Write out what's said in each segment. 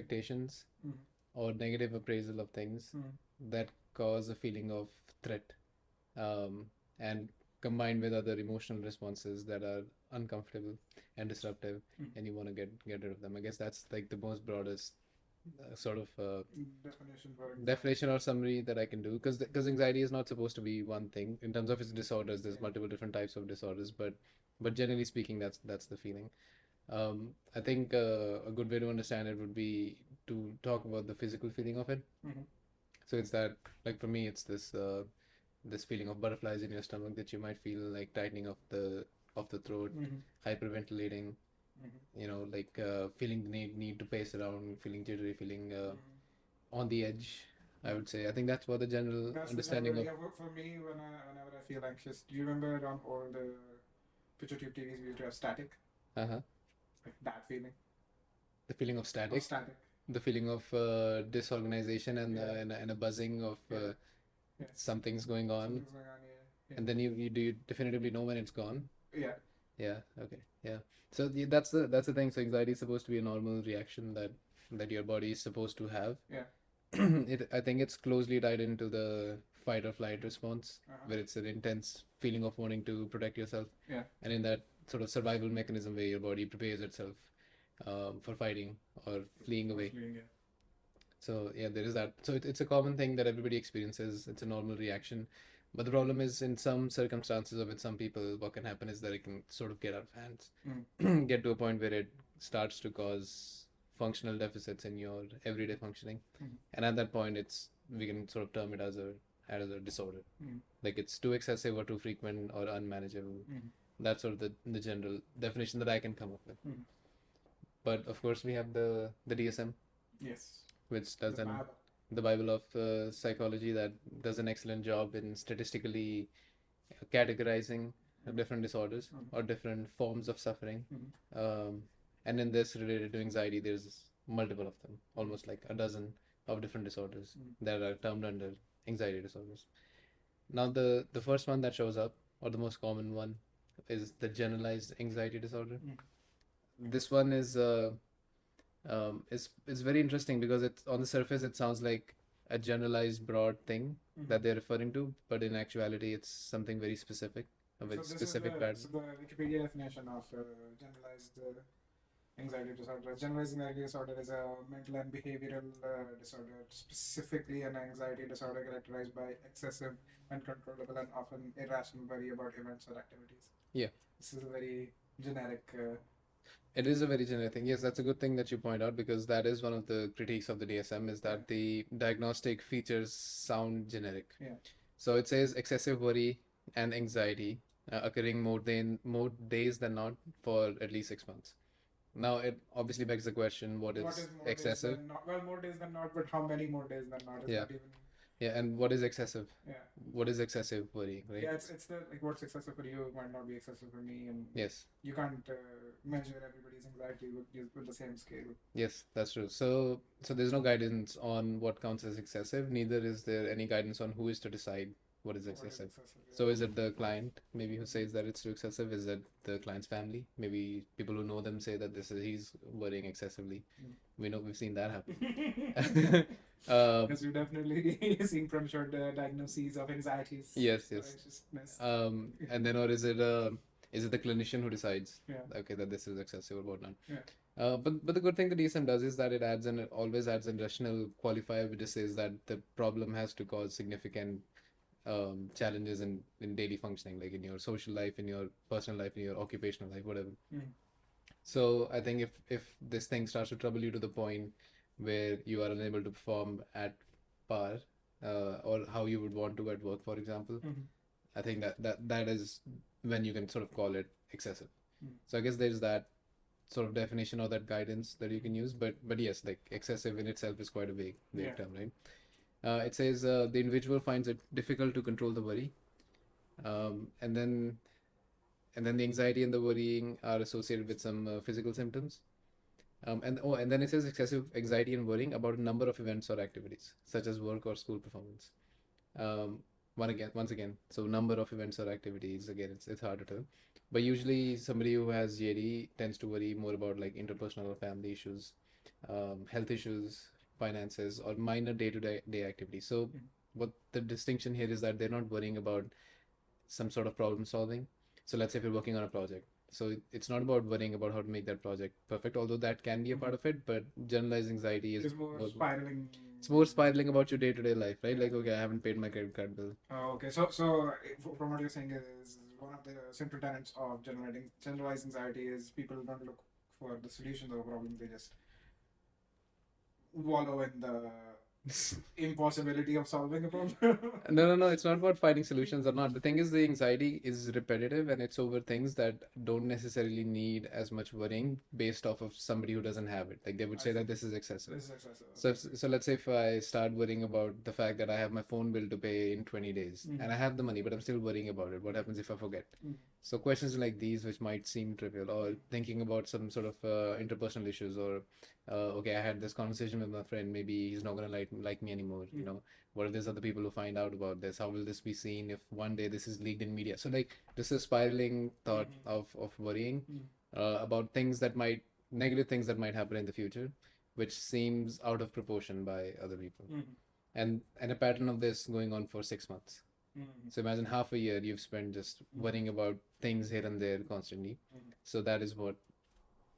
expectations Mm. or negative appraisal of things Mm. that cause a feeling of threat, um, and combined with other emotional responses that are uncomfortable and disruptive, Mm. and you want to get rid of them. I guess that's like the most broadest sort of Definition for anxiety. definition or summary that I can do, because anxiety is not supposed to be one thing in terms of its disorders. There's multiple different types of disorders, but generally speaking, that's the feeling. I think a good way to understand it would be to talk about the physical feeling of it. Mm-hmm. So it's that, like for me, it's this feeling of butterflies in your stomach that you might feel, like tightening of the throat, Mm-hmm. hyperventilating, Mm-hmm. like feeling the need to pace around, feeling jittery, feeling Mm-hmm. on the edge. I would say. I think that's what the general That's the understanding general. of. Yeah, for me, whenever I feel anxious, do you remember on all the picture tube TVs we used to have static, Uh-huh. like that feeling The feeling of of static, static. the feeling of disorganization, and Yeah, and a buzzing of yeah, yeah. something's going on, Something's going on. Yeah, and then you definitively know when it's gone. yeah, yeah. Yeah. Okay. Yeah. So that's the thing. So anxiety is supposed to be a normal reaction that your body is supposed to have. Yeah. I think it's closely tied into the fight or flight response, Uh-huh. where it's an intense feeling of wanting to protect yourself, Yeah. and in that sort of survival mechanism where your body prepares itself for fighting or fleeing away. Mostly, yeah. So yeah, there is that. So it's a common thing that everybody experiences. It's a normal reaction. But the problem is, in some circumstances or with some people, what can happen is that it can sort of get out of hands, Mm. get to a point where it starts to cause functional deficits in your everyday functioning, Mm. and at that point, we can sort of term it as a disorder. Mm. Like it's too excessive or too frequent or unmanageable. Mm. That's sort of the general definition that I can come up with. Mm. But of course, we have the DSM, Yes. which The does an Bible. the Bible of psychology, that does an excellent job in statistically categorizing different disorders Mm. or different forms of suffering. Mm. Um, and in this, related to anxiety, there's multiple of them, almost like a dozen of different disorders Mm. that are termed under anxiety disorders. Now, the first one that shows up, or the most common one, is the generalized anxiety disorder. Mm. This one is very interesting because it's on the surface it sounds like a generalized broad thing that they're referring to, but in actuality it's something very specific, a very specific pattern. So the Wikipedia definition of generalized anxiety disorder. Generalized anxiety disorder is a mental and behavioral disorder, specifically an anxiety disorder characterized by excessive, uncontrollable, and often irrational worry about events or activities. Yeah. This is a very generic. It is a very generic thing. Yes, that's a good thing that you point out, because that is one of the critiques of the DSM, is that the diagnostic features sound generic. Yeah. So it says excessive worry and anxiety occurring more days than not for at least 6 months. Now it obviously begs the question: what is more excessive? days than not? Well, more days than not, but how many more days than not? Is Yeah. not even. Yeah, and what is excessive? Yeah. What is excessive worrying, right? Yeah, it's the like what's excessive for you might not be excessive for me, and Yes. you can't measure everybody's anxiety with the same scale. Yes, that's true. So there's no guidance on what counts as excessive. Neither is there any guidance on who is to decide what is excessive. So is it the client maybe who says that it's too excessive? Is it the client's family? Maybe people who know them say that he's worrying excessively. Mm. We know, we've seen that happen. Because we've definitely seen premature diagnoses of anxieties. Yes, yes. And then, or is it the clinician who decides? Yeah. Okay, that this is excessive or whatnot. Yeah. But the good thing the DSM does is that it always adds an additional qualifier, which says that the problem has to cause significant challenges in daily functioning, like in your social life, in your personal life, in your occupational life, whatever. Mm. So I think if this thing starts to trouble you to the point where you are unable to perform at par, or how you would want to at work, for example, Mm-hmm. I think that is when you can sort of call it excessive. Mm. So I guess there's that sort of definition or that guidance that you can use, but yes, like excessive in itself is quite a vague Yeah. term, right? It says the individual finds it difficult to control the worry, and then the anxiety and the worrying are associated with some physical symptoms. And then it says excessive anxiety and worrying about a number of events or activities, such as work or school performance. Once again, so number of events or activities, again, it's hard to tell. But usually somebody who has GAD tends to worry more about like interpersonal or family issues, health issues, finances, or minor day-to-day activities. So, what the distinction here is that they're not worrying about some sort of problem solving. So, let's say if you're working on a project. So, it's not about worrying about how to make that project perfect, although that can be a part of it. But generalized anxiety is Is more more, spiraling. it's more spiraling about your day-to-day life, right? Yeah. Like, okay, I haven't paid my credit card bill. Oh, okay. So from what you're saying is one of the central tenets of generalized anxiety is people don't look for the solution to the problem; they just wallow in the impossibility of solving a problem. No. It's not about finding solutions or not. The thing is, the anxiety is repetitive and it's over things that don't necessarily need as much worrying based off of somebody who doesn't have it. Like they would I say see. that this is excessive. This is excessive. So, Okay. so let's say if I start worrying about the fact that I have my phone bill to pay in 20 days and I have the money, but I'm still worrying about it. What happens if I forget? So questions like these, which might seem trivial, or thinking about some sort of interpersonal issues, or okay, I had this conversation with my friend, maybe he's not gonna like me anymore. You know, what if there's other people who find out about this? How will this be seen if one day this is leaked in media? So like this is spiraling thought of worrying about things that might negative things that might happen in the future, which seems out of proportion by other people, and a pattern of this going on for 6 months. So imagine half a year you've spent just worrying about things here and there constantly. So that is what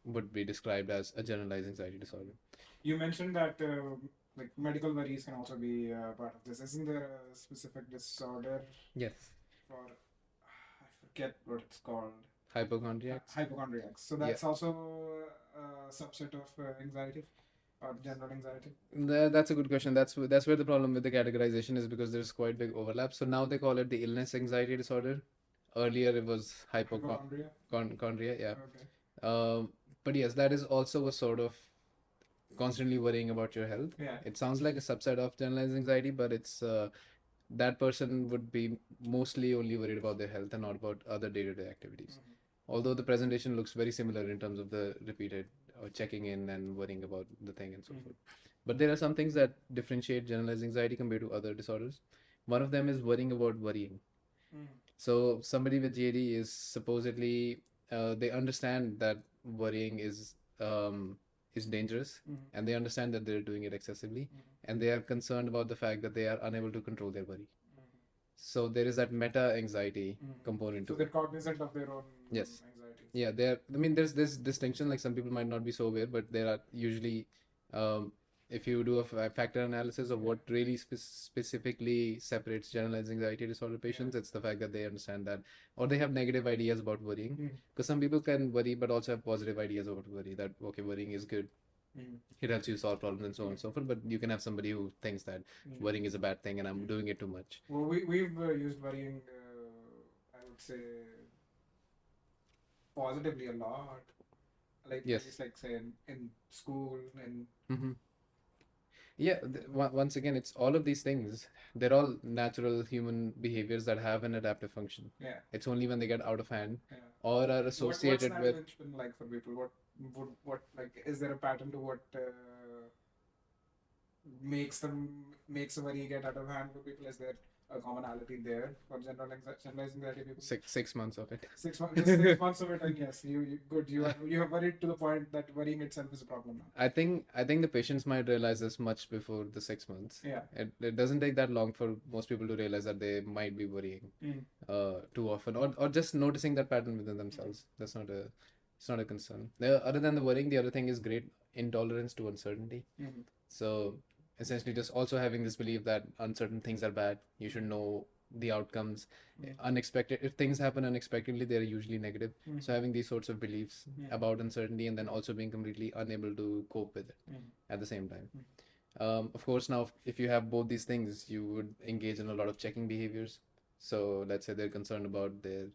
would be described as a generalized anxiety disorder. You mentioned that like medical worries can also be part of this. Isn't there a specific disorder Yes. for I forget what it's called? Hypochondriacs. Hypochondriacs. So Yeah. that's also a subset of anxiety or general anxiety. That's a good question. That's where the problem with the categorization is because there's quite big overlap. So now they call it the illness anxiety disorder. Earlier it was hypochondria. Yeah. Okay. But yes, that is also a sort of constantly worrying about your health. Yeah. It sounds like a subset of generalized anxiety, but it's that person would be mostly only worried about their health and not about other day-to-day activities. Although the presentation looks very similar in terms of the repeated checking in and worrying about the thing and so forth. But there are some things that differentiate generalized anxiety compared to other disorders. One of them is worrying about worrying. So somebody with GAD is supposedly they understand that worrying is dangerous, and they understand that they're doing it excessively, and they are concerned about the fact that they are unable to control their worry. So there is that meta anxiety component So to they're it. cognizant of their own Yes. anxiety. Yeah, there. I mean, there's this distinction. Like some people might not be so aware, but there are usually, if you do a factor analysis of what really specifically separates generalized anxiety disorder patients, it's the fact that they understand that, or they have negative ideas about worrying. Because some people can worry, but also have positive ideas about worry. That okay, worrying is good. It helps you solve problems and so on and so forth. But you can have somebody who thinks that worrying is a bad thing and I'm doing it too much. Well, we've used worrying, I would say, positively a lot. Like Yes. it's like say in school and Yeah, once again, it's all of these things. They're all natural human behaviors that have an adaptive function. yeah. It's only when they get out of hand Yeah. or are What's associated that with. been like for people? What like is there a pattern to what makes a worry get out of hand for people? Is there a commonality there for generalized anxiety people? 6 months of it. 6 months, just 6 months of it, and yes, you good. You have worried to the point that worrying itself is a problem now. I think the patients might realize this much before the 6 months. Yeah. It doesn't take that long for most people to realize that they might be worrying too often, or just noticing that pattern within themselves. It's not a concern. Other than the worrying, the other thing is great intolerance to uncertainty. So essentially, just also having this belief that uncertain things are bad. You should know the outcomes. Unexpected, if things happen unexpectedly, they're usually negative. So having these sorts of beliefs about uncertainty and then also being completely unable to cope with it at the same time. Of course, now if you have both these things, you would engage in a lot of checking behaviors. So let's say they're concerned about their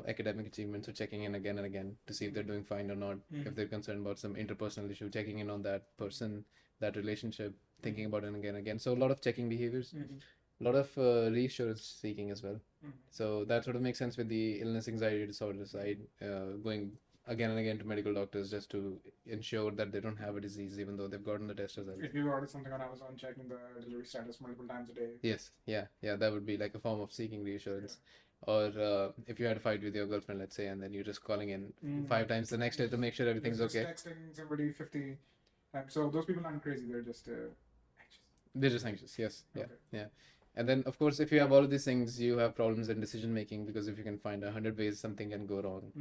academic achievements, so checking in again and again to see if they're doing fine or not. If they're concerned about some interpersonal issue, checking in on that person, that relationship, thinking about it again and again. So a lot of checking behaviors, a lot of reassurance seeking as well. So that sort of makes sense with the illness anxiety disorder side, going again and again to medical doctors just to ensure that they don't have a disease even though they've gotten the test results. If you order something on Amazon, checking the delivery status multiple times a day. Yes, yeah, that would be like a form of seeking reassurance. Or if you had a fight with your girlfriend, let's say, and then you're just calling in 5 times the next day to make sure everything's Just okay. texting somebody 50 So those people aren't crazy; they're just anxious. They're just anxious. Yes. Yeah. Okay. Yeah. And then, of course, if you have all of these things, you have problems in decision making because if you can find 100 ways something can go wrong,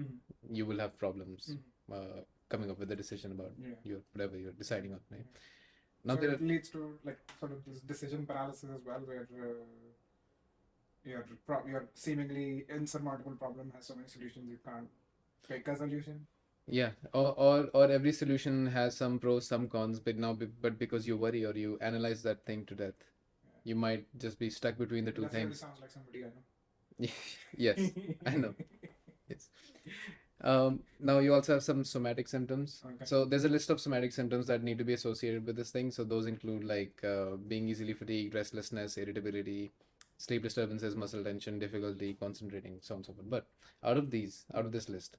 you will have problems coming up with a decision about Yeah. your whatever you're deciding on. Right? So Now there it are leads to like sort of this decision paralysis as well, where your seemingly insurmountable problem has so many solutions you can't pick a solution. yeah, or every solution has some pros, some cons, but but because you worry or you analyze that thing to death, Yeah. you might just be stuck between the It two definitely things. sounds like somebody I know. Yes, I know. Yes. Now you also have some somatic symptoms. Okay. So there's a list of somatic symptoms that need to be associated with this thing. So those include like being easily fatigued, restlessness, irritability, sleep disturbances, muscle tension, difficulty concentrating, so on and so forth. But out of this list,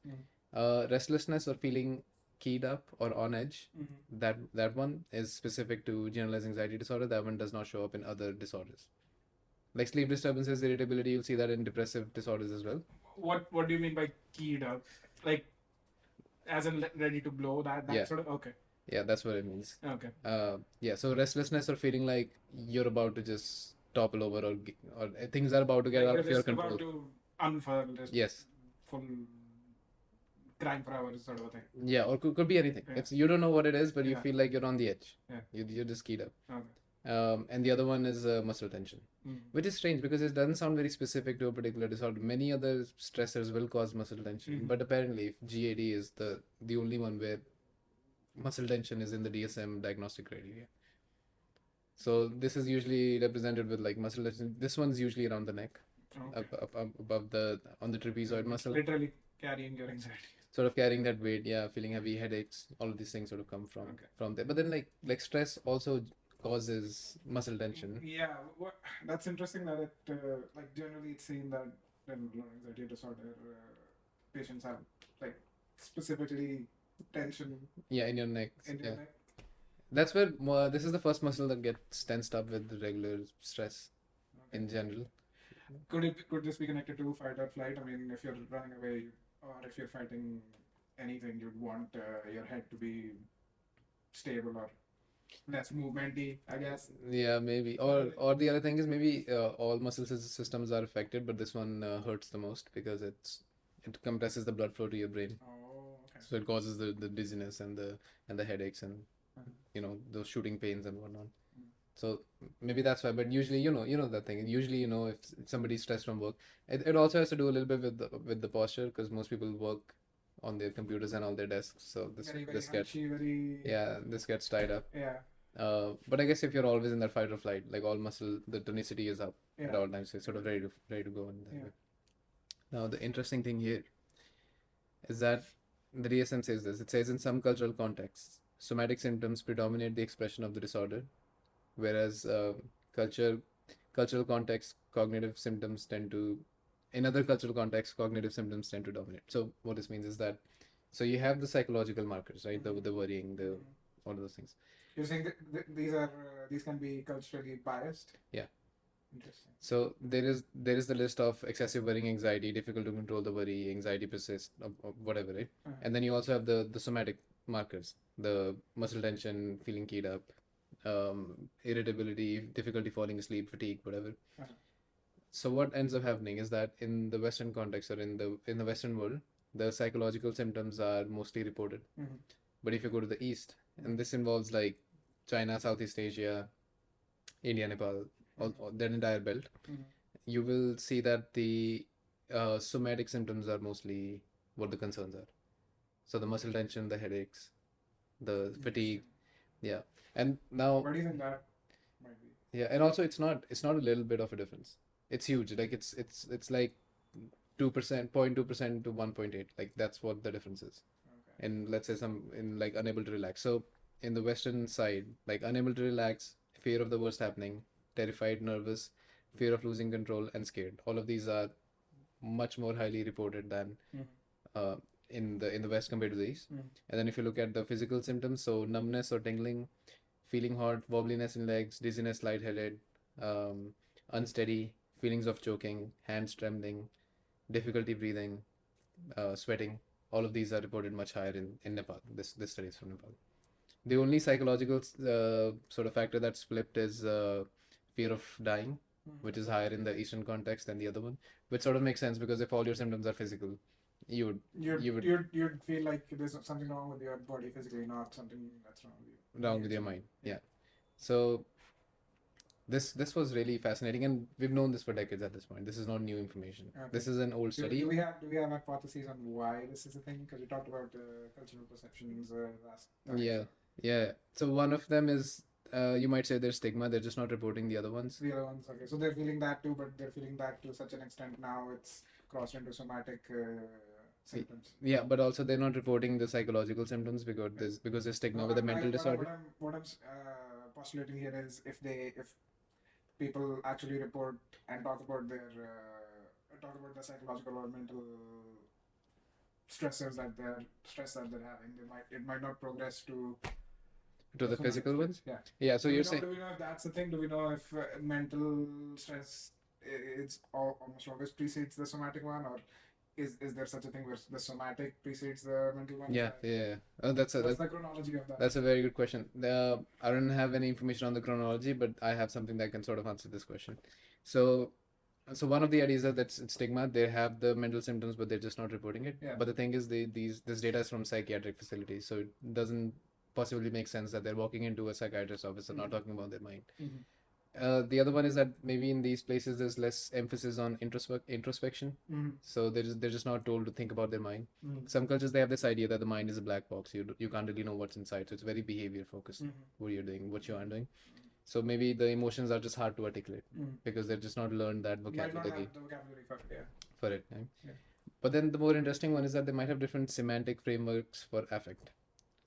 restlessness or feeling keyed up or on edge, that one is specific to generalized anxiety disorder. That one does not show up in other disorders. Like sleep disturbances, irritability, you'll see that in depressive disorders as well. What do you mean by keyed up? Like as in ready to blow that Yeah. sort of okay. Yeah, that's what it means. Okay. Yeah, so restlessness or feeling like you're about to just topple over or things are about to get Like out of you're your just about control. to unfurl, just Yes. full crying for hours sort of a thing. Yeah, or could be anything. Yeah. It's you don't know what it is, but you Yeah. feel like you're on the edge. Yeah. You're just keyed up. Okay. And the other one is muscle tension, which is strange because it doesn't sound very specific to a particular disorder. Many other stressors will cause muscle tension, but apparently, if GAD is the only one where muscle tension is in the DSM diagnostic criteria. So this is usually represented with like muscle tension. This one's usually around the neck, Okay. up above on the trapezoid muscle. Literally carrying your anxiety. Sort of carrying that weight, yeah, feeling heavy, headaches, all of these things sort of come from there. But then like stress also causes muscle tension. Yeah, that's interesting that it like generally it's seen that in anxiety disorder patients have like specifically tension Yeah, in your neck. in your Yeah, neck. that's where this is the first muscle that gets tensed up with the regular stress in general. Could this be connected to fight or flight? I mean, if you're running away or if you're fighting anything, you'd want your head to be stable or less movementy, I guess. Yeah, maybe. Or the other thing is maybe all muscle systems are affected, but this one hurts the most because it compresses the blood flow to your brain. Oh, okay. So it causes the dizziness and the headaches and those shooting pains and whatnot. So maybe that's why. But usually, that thing. Usually, if somebody's stressed from work, it also has to do a little bit with the posture because most people work on their computers and on their desks. So this Very, this gets very this gets tied up. yeah. But I guess if you're always in that fight or flight, like all muscle, the tonicity is up Yeah. at all times. So it's sort of ready to go. Now the interesting thing here is that the DSM says this. It says in some cultural contexts, somatic symptoms predominate the expression of the disorder, whereas cultural context, cognitive symptoms tend to, in other cultural contexts, cognitive symptoms tend to dominate. So what this means is that, so you have the psychological markers, right? The worrying, all of those things. You're saying that these can be culturally biased? Yeah. Interesting. So there is the list of excessive worrying, anxiety, difficult to control the worry, anxiety persists, or whatever, right? And then you also have the somatic markers, the muscle tension, feeling keyed up, irritability, difficulty falling asleep, fatigue, whatever. So what ends up happening is that in the Western context or in the Western world, the psychological symptoms are mostly reported. But if you go to the East, and this involves like China, Southeast Asia, India, Nepal, all that entire belt, you will see that the somatic symptoms are mostly what the concerns are. So the muscle tension, the headaches, the fatigue, yeah. And now, What do you think that might be? yeah, and also it's not a little bit of a difference. It's huge. Like it's like 2%, 0.2% to 1.8. Like that's what the difference is. Okay. And let's say in like unable to relax. So in the Western side, like unable to relax, fear of the worst happening, terrified, nervous, fear of losing control, and scared. All of these are much more highly reported than in the West compared to the East. And then if you look at the physical symptoms, so numbness or tingling, feeling hot, wobbliness in legs, dizziness, lightheaded, unsteady, feelings of choking, hands trembling, difficulty breathing, sweating. All of these are reported much higher in Nepal. This study is from Nepal. The only psychological sort of factor that's flipped is fear of dying, which is higher in the Eastern context than the other one, which sort of makes sense because if all your symptoms are physical, you would You'd you would you'd feel like there's something wrong with your body physically, not something that's wrong with you wrong with your mentally. mind. Yeah. So this was really fascinating, and we've known this for decades at this point. This is not new information. Okay. This is an old study. Do we have hypotheses on why this is a thing? Because we talked about cultural perceptions last time. Yeah, yeah. So one of them is you might say there's stigma. They're just not reporting the other ones. The other ones, okay. So they're feeling that too, but they're feeling that to such an extent now it's crossed into somatic symptoms. Yeah, but also they're not reporting the psychological symptoms because there's stigma No, with a mental disorder. what I'm postulating here is if people actually report and talk about their talk about the psychological or mental stress that they're having, it might not progress to To the physical ones. Yeah. Yeah. So you're saying. Do we know if that's the thing? Do we know if mental stress it's almost always precedes the somatic one, or is there such a thing where the somatic precedes the mental one? Yeah, yeah. Oh, What's the chronology of that? That's a very good question. I don't have any information on the chronology, but I have something that can sort of answer this question. So, so one of the ideas is that it's stigma. They have the mental symptoms, but they're just not reporting it. Yeah. But the thing is, this data is from psychiatric facilities, so it doesn't possibly make sense that they're walking into a psychiatrist's office and not talking about their mind. The other one is that maybe in these places there's less emphasis on introspection, so they're just not told to think about their mind. Some cultures they have this idea that the mind is a black box. You can't really know what's inside, so it's very behavior focused. What you're doing, what you aren't doing. So maybe the emotions are just hard to articulate because they've just not learned that vocabulary. Might not have the vocabulary for it. Right? But then the more interesting one is that they might have different semantic frameworks for affect.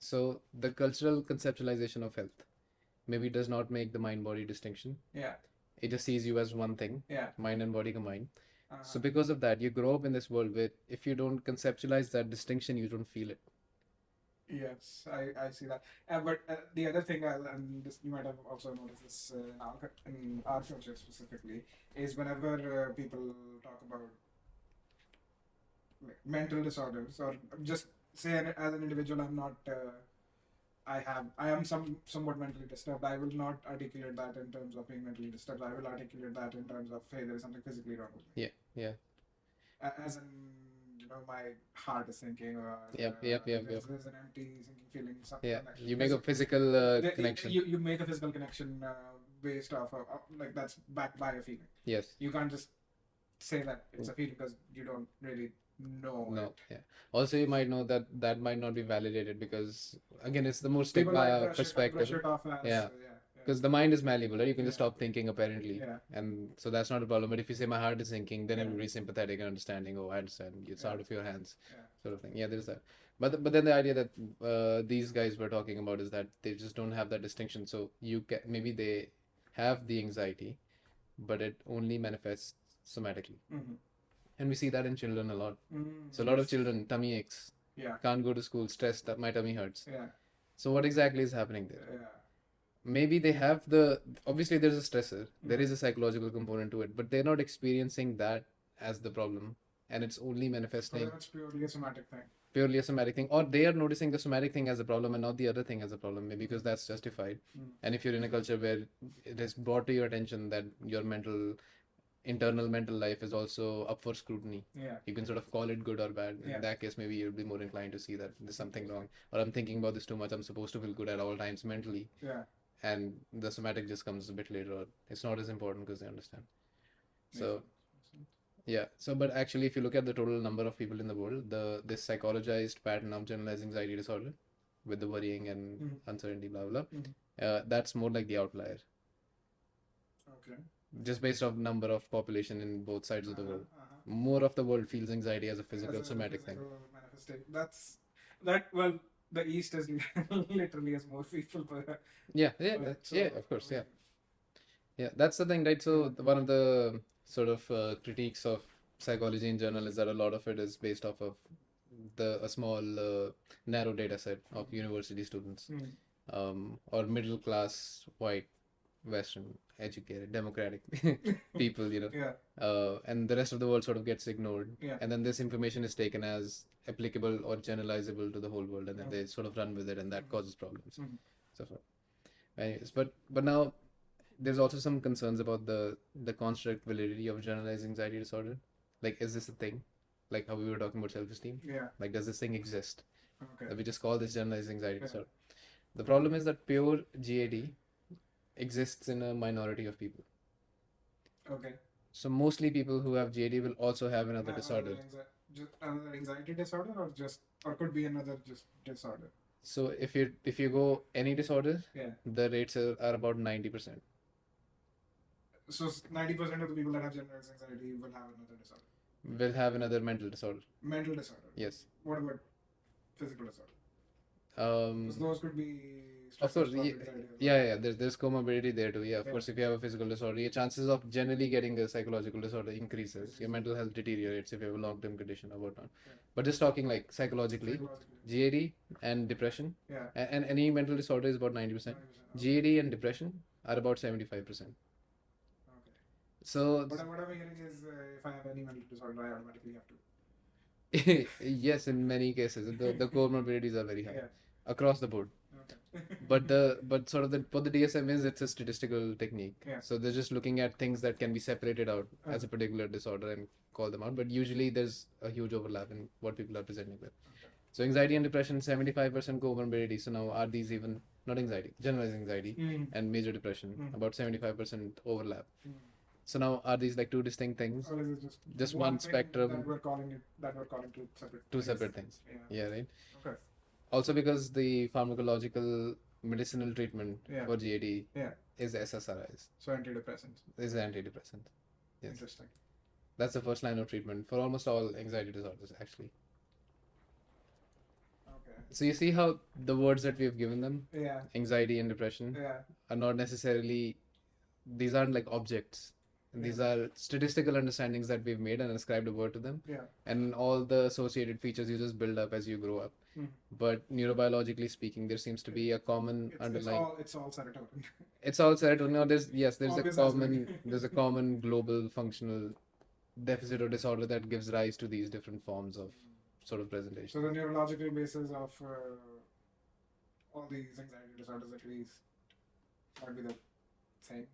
So the cultural conceptualization of health maybe does not make the mind-body distinction. Yeah. It just sees you as one thing. Yeah. Mind and body combined. So because of that, you grow up in this world where if you don't conceptualize that distinction, you don't feel it. Yes, I see that. But the other thing, and this, you might have also noticed this in our culture specifically, is whenever people talk about like, mental disorders, or just say as an individual, I'm not. I am somewhat mentally disturbed. I will not articulate that in terms of being mentally disturbed. I will articulate that in terms of, hey, there is something physically wrong with me. Yeah. As in, my heart is sinking, or Yep. there's an empty sinking feeling. Yeah, you make a physical connection. You make a physical connection based off of, like that's backed by a feeling. Yes. You can't just say that it's a feeling because you don't really know. No, yeah. Also, you might know that might not be validated because again, it's the more stigma perspective. Brush it off as, yeah. Because the mind is malleable, right? You can just Yeah. stop thinking apparently, Yeah. and so that's not a problem. But if you say my heart is sinking, then everybody's sympathetic and understanding. Oh, I understand. It's out of your hands, sort of thing. Yeah, there's that. But then the idea that these guys were talking about is that they just don't have that distinction. So you can maybe they have the anxiety, but it only manifests somatically. And we see that in children a lot. So a lot of children, tummy aches, can't go to school, stressed, that my tummy hurts. So what exactly is happening there? Maybe they have obviously there's a stressor, there is a psychological component to it, but they're not experiencing that as the problem, and it's only manifesting. So that's purely a somatic thing. Purely a somatic thing, or they are noticing the somatic thing as a problem and not the other thing as a problem, maybe because that's justified. And if you're in a culture where it is brought to your attention that your internal mental life is also up for scrutiny, you can sort of call it good or bad. In that case, maybe you'll be more inclined to see that there's something wrong, or I'm thinking about this too much, I'm supposed to feel good at all times mentally, and the somatic just comes a bit later, or it's not as important because they understand. So but actually if you look at the total number of people in the world, this psychologized pattern of generalized anxiety disorder with the worrying and uncertainty, blah blah, that's more like the outlier. Okay. Just based off number of population in both sides of the world. More of the world feels anxiety as a physical somatic thing. Well, the East is literally has more people per. Of course, that's the thing, right? So one of the sort of critiques of psychology in general is that a lot of it is based off of a small narrow data set of university students, or middle class white Western, educated, democratic people, Yeah, and the rest of the world sort of gets ignored. yeah. And then this information is taken as applicable or generalizable to the whole world, and then Yeah. they sort of run with it, and that causes problems. Mhm. So far. Anyways, but now there's also some concerns about the construct validity of generalized anxiety disorder. Like, is this a thing? Like how we were talking about self-esteem. Yeah. Like, does this thing exist? Okay. That we just call this generalized anxiety Yeah. disorder. The problem is that pure GAD exists in a minority of people. Okay. So mostly people who have GAD will also have another disorder. Just another anxiety disorder, or could be another just disorder. So if you go any disorder, Yeah. the rates are about 90%. So 90% of the people that have generalized anxiety will have another disorder. Will have another mental disorder. Mental disorder. Yes. What about physical disorder? Um, Because those could be of stress course, response yeah, anxiety as well. yeah. There's comorbidity there too. Yeah, of Yeah. course, if you have a physical disorder, your chances of generally getting a psychological disorder increases. Your mental health deteriorates if you have a long-term condition or whatnot. Yeah. But just talking like psychologically, GAD and depression, Yeah. and any mental disorder is about 90%. 90%. GAD and depression are about 75%. Okay. So What I'm hearing is if I have any mental disorder, I automatically have to. yes, in many cases, the comorbidities are very high Yeah. across the board. Okay. But sort of what the DSM is, it's a statistical technique. Yeah. So they're just looking at things that can be separated out as a particular disorder and call them out. But usually there's a huge overlap in what people are presenting with. Okay. So anxiety and depression, 75% comorbidity. So now are these even not anxiety, generalized anxiety and major depression, about 75% overlap. So now are these like two distinct things? Or is it Just one one thing spectrum, that we're calling two separate two things? separate things. Yeah. Yeah, right. Okay. Also because the pharmacological medicinal treatment Yeah. for GAD Yeah. is SSRIs, So antidepressants. is antidepressant. Yes. Interesting. That's the first line of treatment for almost all anxiety disorders, actually. Okay. So you see how the words that we've given them, Yeah. anxiety and depression, Yeah. are not necessarily, these aren't like objects. These are statistical understandings that we've made and ascribed a word to them. Yeah. And all the associated features you just build up as you grow up. But neurobiologically speaking, there seems to be a common underlying. It's all serotonin. It's all serotonin. No, there's Obvious there's a common global functional deficit or disorder that gives rise to these different forms of sort of presentation. So the neurological basis of all these anxiety disorders at least might be the same.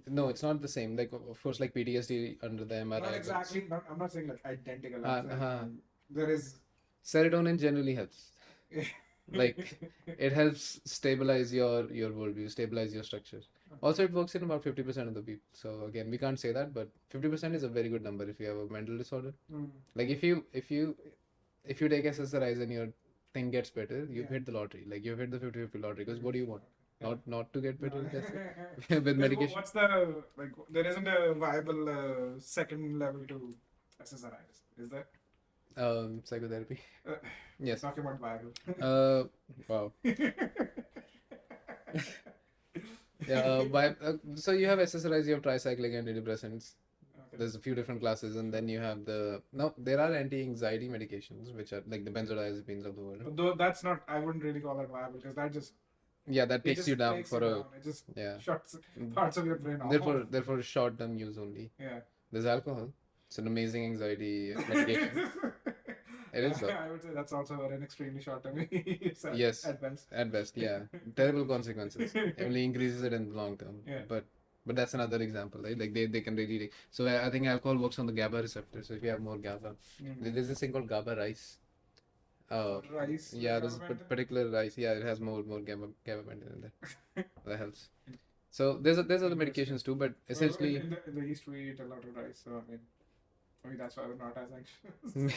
No, it's not the same. Like of course, like PTSD under the MRI. Not exactly. I'm not saying like identical. I'm saying, there is. Serotonin generally helps. Like it helps stabilize your worldview, stabilize your structure. Also, it works in about 50% of the people. So again, we can't say that, but 50% is a very good number if you have a mental disorder. Like if you take SSRIs and your thing gets better, you've hit the lottery. Like you've hit the 50-50 lottery. Because what do you want? Not to get better with medication. What's the like? There isn't a viable second level to SSRIs, is there? Psychotherapy. Uh, Yes. Talking about viable. Wow. Yeah. So you have SSRIs, you have tricyclic antidepressants. Okay. There's a few different classes, and then you have there are anti-anxiety medications, which are like the benzodiazepines of the world. But though that's not, I wouldn't really call that viable because that just Yeah, that it takes just you down takes for you a down. It just yeah. shuts parts of your brain off. Therefore short-term use only. Yeah. There's alcohol. It's an amazing anxiety medication. It is though. I would say that's also an extremely short term use Yes. at best. At best, yeah. Terrible consequences. It only increases it in the long term. Yeah. But that's another example, right? Like they can really. So I think alcohol works on the GABA receptor. So if you have more GABA, there's this thing called GABA rice. Rice. Yeah, there's a particular rice. Yeah, it has more GABA in there. That helps. So there's other medications too, but essentially in the East we eat a lot of rice, so I mean that's why we're not as anxious.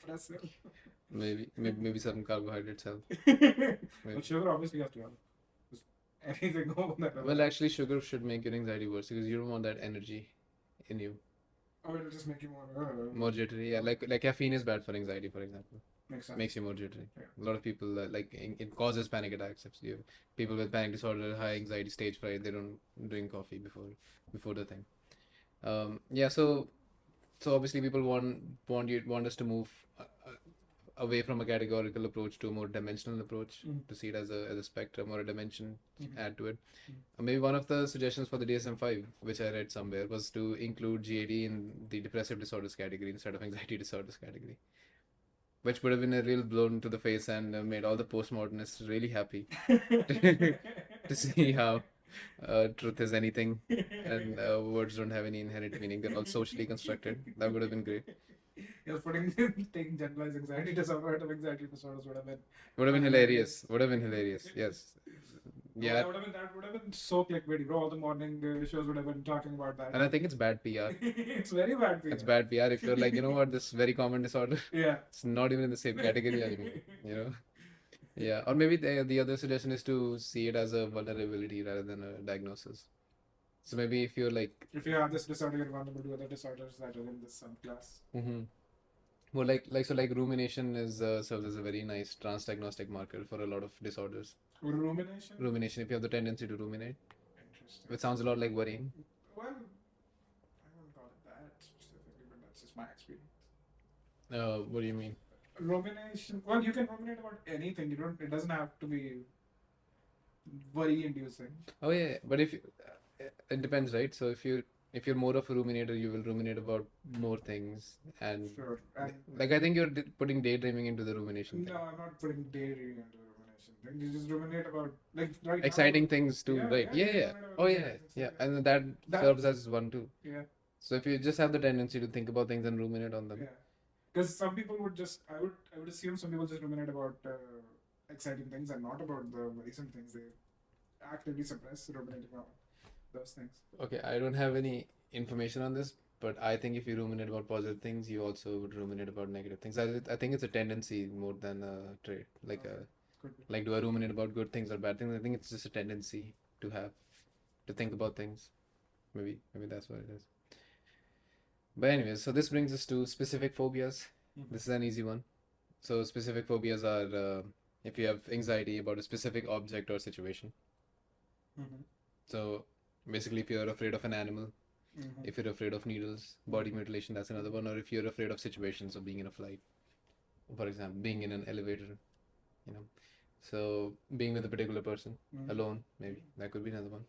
Impressive. maybe certain carbohydrates help. But sugar obviously has to help. Just anything over that. Well, actually, sugar should make your anxiety worse because you don't want that energy in you. Or it'll just make you more. More jittery. Yeah, like caffeine is bad for anxiety, for example. Makes sense. Makes you more jittery. Yeah. A lot of people it causes panic attacks. If you have people with panic disorder, high anxiety, stage fright, they don't drink coffee before the thing. Yeah. So obviously people want us to move away from a categorical approach to a more dimensional approach, Mm. to see it as a spectrum or a dimension, Mhm. add to it. Mm. Maybe one of the suggestions for the DSM-5, which I read somewhere, was to include GAD in the depressive disorders category instead of anxiety disorders category, which would have been a real blow to the face and made all the postmodernists really happy to see how truth is anything and words don't have any inherent meaning. They're all socially constructed. That would have been great. Yes, taking generalized anxiety disorder out of anxiety disorders Would have been hilarious. hilarious. Would have been hilarious. Yes. No, Yeah. that would have been so clickbaity, bro. All the morning shows would have been talking about that. And I think it's bad PR. It's very bad PR. It's bad PR if you're like, you know what, this very common disorder. Yeah. It's not even in the same category anymore. You know? Yeah. Or maybe the other suggestion is to see it as a vulnerability rather than a diagnosis. So maybe if you're like, If you have this disorder, you're vulnerable to other disorders that are in this subclass. mm-hmm. Well, like rumination is serves as a very nice transdiagnostic marker for a lot of disorders. Rumination? Rumination, if you have the tendency to ruminate, Interesting. which sounds a lot like worrying. Well, I wouldn't call it that specifically, but that's just my experience. What do you mean? Rumination. Well, you can ruminate about anything. You don't. It doesn't have to be worry-inducing. Oh yeah, but if it depends, right? So if you're more of a ruminator, you will ruminate about more things, and Sure. And like I think you're putting daydreaming into the rumination thing. no, I'm not putting daydreaming into the rumination thing. You just ruminate about like right Exciting now. things too, Yeah, right? yeah, Yeah, you yeah. ruminate about Oh yeah, exciting yeah. stuff, yeah. And that That- serves as one too. Yeah. So if you just have the tendency to think about things and ruminate on them, Yeah. Because some people would just, I would assume some people just ruminate about exciting things and not about the worrisome things. They actively suppress ruminating about those things. okay, I don't have any information on this, but I think if you ruminate about positive things, you also would ruminate about negative things. I think it's a tendency more than a trait. Like Okay. Could be. like do I ruminate about good things or bad things? I think it's just a tendency to have to think about things. Maybe that's what it is. But anyways, so this brings us to specific phobias. Mhm. This is an easy one. So specific phobias are if you have anxiety about a specific object or situation. Mhm. So basically, if you're afraid of an animal, Mhm. if you're afraid of needles, body mutilation, that's another one. Or if you're afraid of situations of being in a flight, for example, being in an elevator, you know. So being with a particular person, Mhm. alone, maybe that could be another one.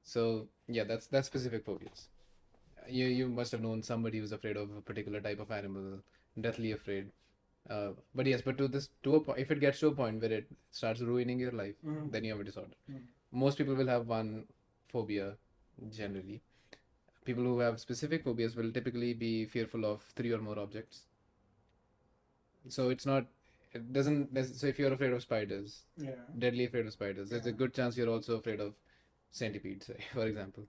So yeah, that's specific phobias. You must have known somebody who's afraid of a particular type of animal, deathly afraid. But yes, but to a point, if it gets to a point where it starts ruining your life, Mhm. then you have a disorder. Mhm. Most people will have one phobia generally. People who have specific phobias will typically be fearful of three or more objects. So it's not, it doesn't, so if you're afraid of spiders, Yeah. deadly afraid of spiders, there's a Yeah. good chance you're also afraid of centipedes, say, for example.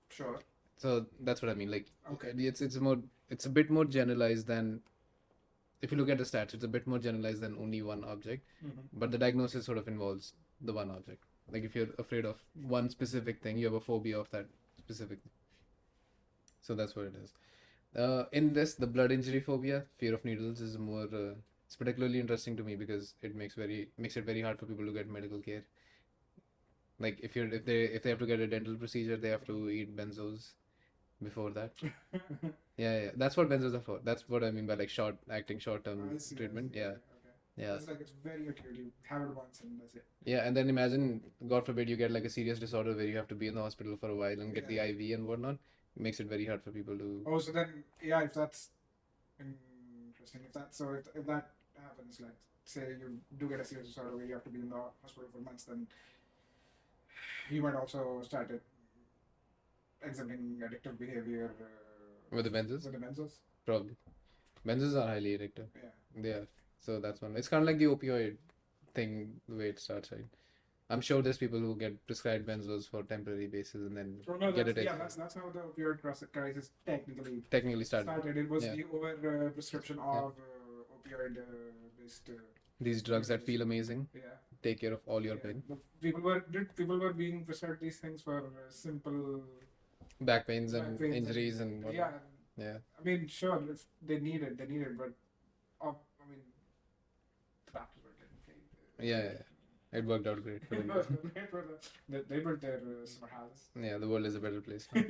Sure. So that's what I mean. Like, Okay. it's a bit more generalized than, if you look at the stats, it's a bit more generalized than only one object, Mhm. but the diagnosis sort of involves the one object. Like if you're afraid of one specific thing, you have a phobia of that specific thing. So that's what it is. In this, the blood injury phobia, fear of needles, is more. It's particularly interesting to me because it makes it very hard for people to get medical care. Like if they have to get a dental procedure, they have to eat benzos before that. Yeah, that's what benzos are for. That's what I mean by like short-term I see. treatment. I see. Yeah, Okay. yeah, It's like it's very acute. You have it once and that's it. yeah. And then imagine, God forbid, you get like a serious disorder where you have to be in the hospital for a while and get the Yeah. IV and whatnot. It makes it very hard for people to. Oh, so then yeah, if that's interesting, if that happens, like say you do get a serious disorder where you have to be in the hospital for months, then you might also start exhibiting addictive behavior With the benzos, with the benzos. probably. Benzos are highly addictive. Yeah. They are. So that's one. It's kind of like the opioid thing, the way it starts, right? I'm sure there's people who get prescribed benzos for temporary basis and then Oh no, get that's, it yeah, that's how the opioid crisis technically technically started. It was Yeah. the over prescription of opioid based. These drugs that feel amazing Yeah. take care of all your Yeah. pain. But people were being prescribed these things for simple Back pains back and pains injuries and whatnot. yeah. Yeah. I mean, sure, if they need it, but I mean, the doctors were getting paid. Yeah. It worked out great for It them. was great for they built their summer houses. Yeah, the world is a better place now.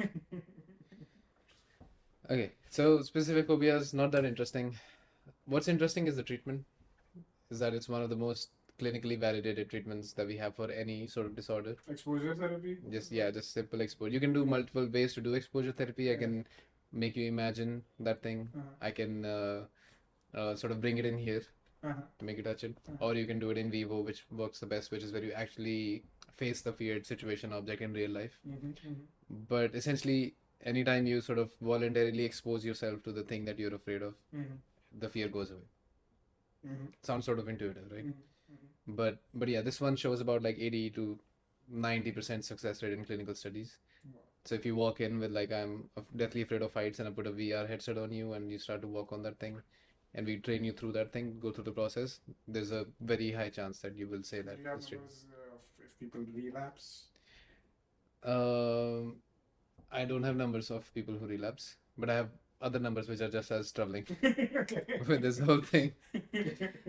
Okay, so specific phobias, not that interesting. What's interesting is the treatment. is that it's one of the most clinically validated treatments that we have for any sort of disorder. Exposure therapy? Just simple exposure. You can do multiple ways to do exposure therapy. I Yeah. can make you imagine that thing. I can sort of bring it in here to make you touch it, or you can do it in vivo, which works the best, which is where you actually face the feared situation object in real life. But essentially, anytime you sort of voluntarily expose yourself to the thing that you're afraid of, the fear goes away. Sounds sort of intuitive, right? But yeah, this one shows about like 80 to 90% success rate in clinical studies. So if you walk in with like I'm deathly afraid of heights and I put a VR headset on you and you start to walk on that thing, and we train you through that thing, go through the process, there's a very high chance that you will say that. Do you have numbers of if people relapse? I don't have numbers of people who relapse, but I have other numbers which are just as troubling Okay. with this whole thing.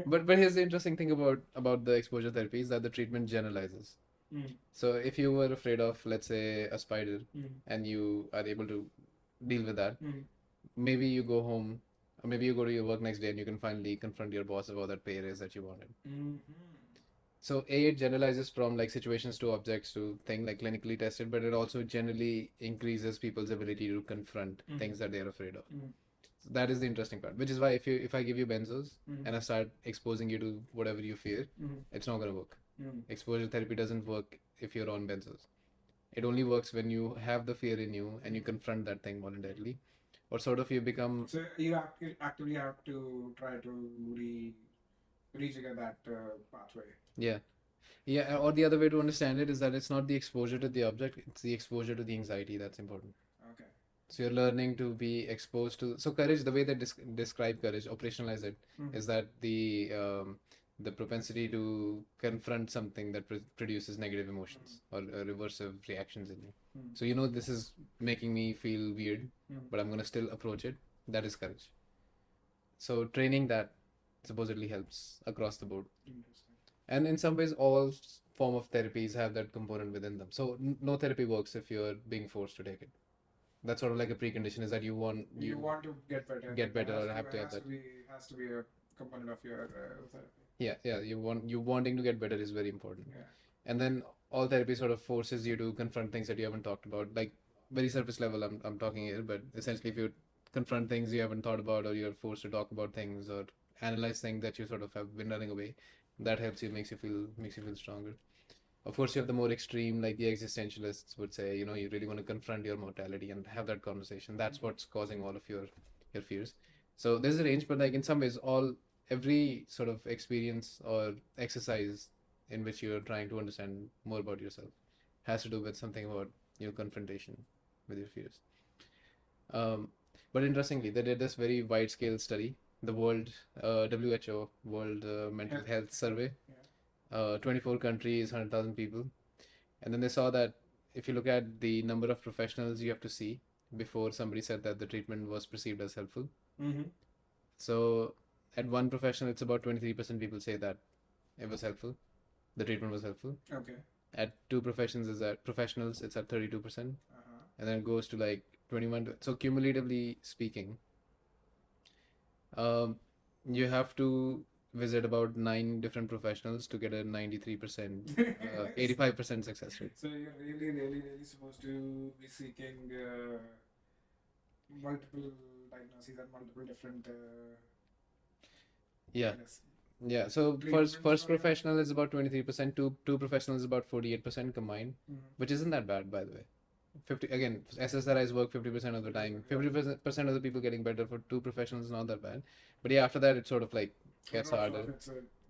But here's the interesting thing about the exposure therapy is that the treatment generalizes. So if you were afraid of, let's say, a spider, and you are able to deal with that, maybe you go home, or maybe you go to your work next day and you can finally confront your boss about that pay raise that you wanted. So it generalizes from like situations to objects to thing like clinically tested, but it also generally increases people's ability to confront things that they're afraid of. So that is the interesting part, which is why if I give you benzos and I start exposing you to whatever you fear, it's not gonna work. Exposure therapy doesn't work if you're on benzos. It only works when you have the fear in you and you confront that thing voluntarily, or sort of you become. So you actively have to try to rejigger that pathway. Yeah, or the other way to understand it is that it's not the exposure to the object, it's the exposure to the anxiety that's important. Okay. So you're learning to be exposed to. So courage, the way they describe courage, operationalize it, is that the propensity to confront something that produces negative emotions or reversive reactions in you. So you know this is making me feel weird, but I'm gonna still approach it. That is courage. So training that supposedly helps across the board. Interesting. And in some ways, all form of therapies have that component within them. So no therapy works if you're being forced to take it. That's sort of like a precondition is that you want to get better. Get better or have to have that. Has to be a component of your therapy. Yeah. You wanting to get better is very important. Yeah. And then all therapy sort of forces you to confront things that you haven't talked about. Like very surface level, I'm talking here, but essentially if you confront things you haven't thought about, or you're forced to talk about things or analyze things that you sort of have been running away, that helps you, makes you feel stronger. Of course, you have the more extreme, like the existentialists would say, you really want to confront your mortality and have that conversation. That's what's causing all of your fears. So there's a range, but like in some ways, every sort of experience or exercise in which you're trying to understand more about yourself has to do with something about confrontation with your fears. But interestingly, they did this very wide scale study, the WHO World Mental Health Survey. 24 countries, 100,000 people. And then they saw that if you look at the number of professionals you have to see before somebody said that the treatment was perceived as helpful. So at one professional, it's about 23% people say that it was helpful. The treatment was helpful. Okay. At two professionals, it's at 32%. And then it goes to like 21. So cumulatively speaking, you have to visit about 9 different professionals to get a 93%, 85% success rate. So you're really, really, really supposed to be seeking multiple diagnoses and multiple different. Yeah. So first professional is about 23%, two professionals is about 48% combined, which isn't that bad, by the way. 50 again, SSRIs work 50% of the time. 50% of the people getting better for two professionals is not that bad. But yeah, after that it sort of like gets harder.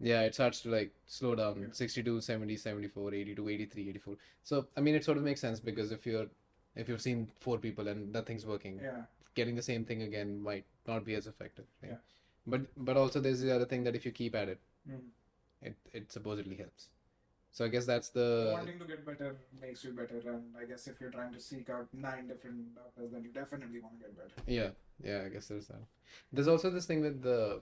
Yeah, it starts to like slow down. Yeah. 62, 70, 74, 82, 83, 84. So I mean it sort of makes sense because if you've seen 4 people and nothing's working, getting the same thing again might not be as effective. Right? Yeah. But also there's the other thing that if you keep at it, it supposedly helps. So I guess that's wanting to get better makes you better, and I guess if you're trying to seek out 9 different doctors, then you definitely want to get better. Yeah, I guess there's that. There's also this thing with the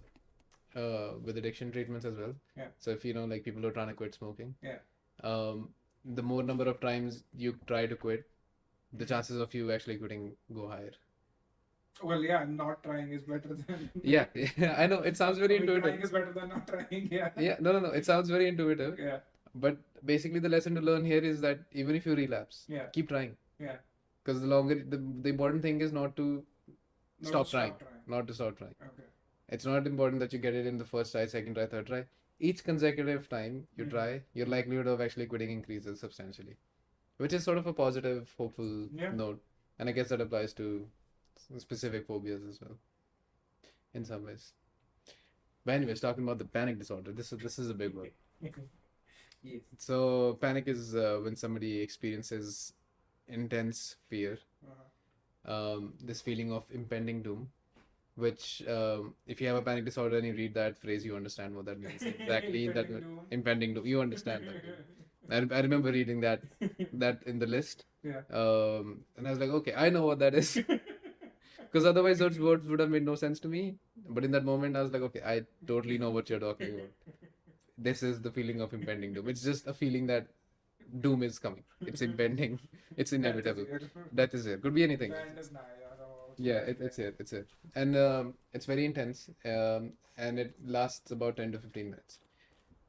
with addiction treatments as well. Yeah. So if like people are trying to quit smoking. Yeah. The more number of times you try to quit, the chances of you actually quitting go higher. Well, yeah, not trying is better than. Yeah, I know it sounds very I mean, trying intuitive. is better than not trying. Yeah. Yeah, no, it sounds very intuitive. Yeah. But basically, the lesson to learn here is that even if you relapse, Yeah. keep trying. Yeah. Because the important thing is not to Not to stop trying, stop trying. not to stop trying. Okay. It's not important that you get it in the first try, second try, third try. Each consecutive time you Mhm. try, your likelihood of actually quitting increases substantially, which is sort of a positive, hopeful Yeah. note. And I guess that applies to specific phobias as well, in some ways. But anyways, talking about the panic disorder, this is a big one. Yes. So panic is when somebody experiences intense fear, this feeling of impending doom, which if you have a panic disorder and you read that phrase, you understand what that means exactly. Impending doom. Impending doom, you understand that. I remember reading that in the list, Yeah. and I was like, okay, I know what that is, because otherwise those words would have made no sense to me. But in that moment, I was like, okay, I totally know what you're talking about. This is the feeling of impending doom. It's just a feeling that doom is coming. It's impending. It's inevitable. Death is here. Could be anything. The end is nigh. Yeah, it's it. It's it. And it's very intense. And it lasts about 10 to 15 minutes.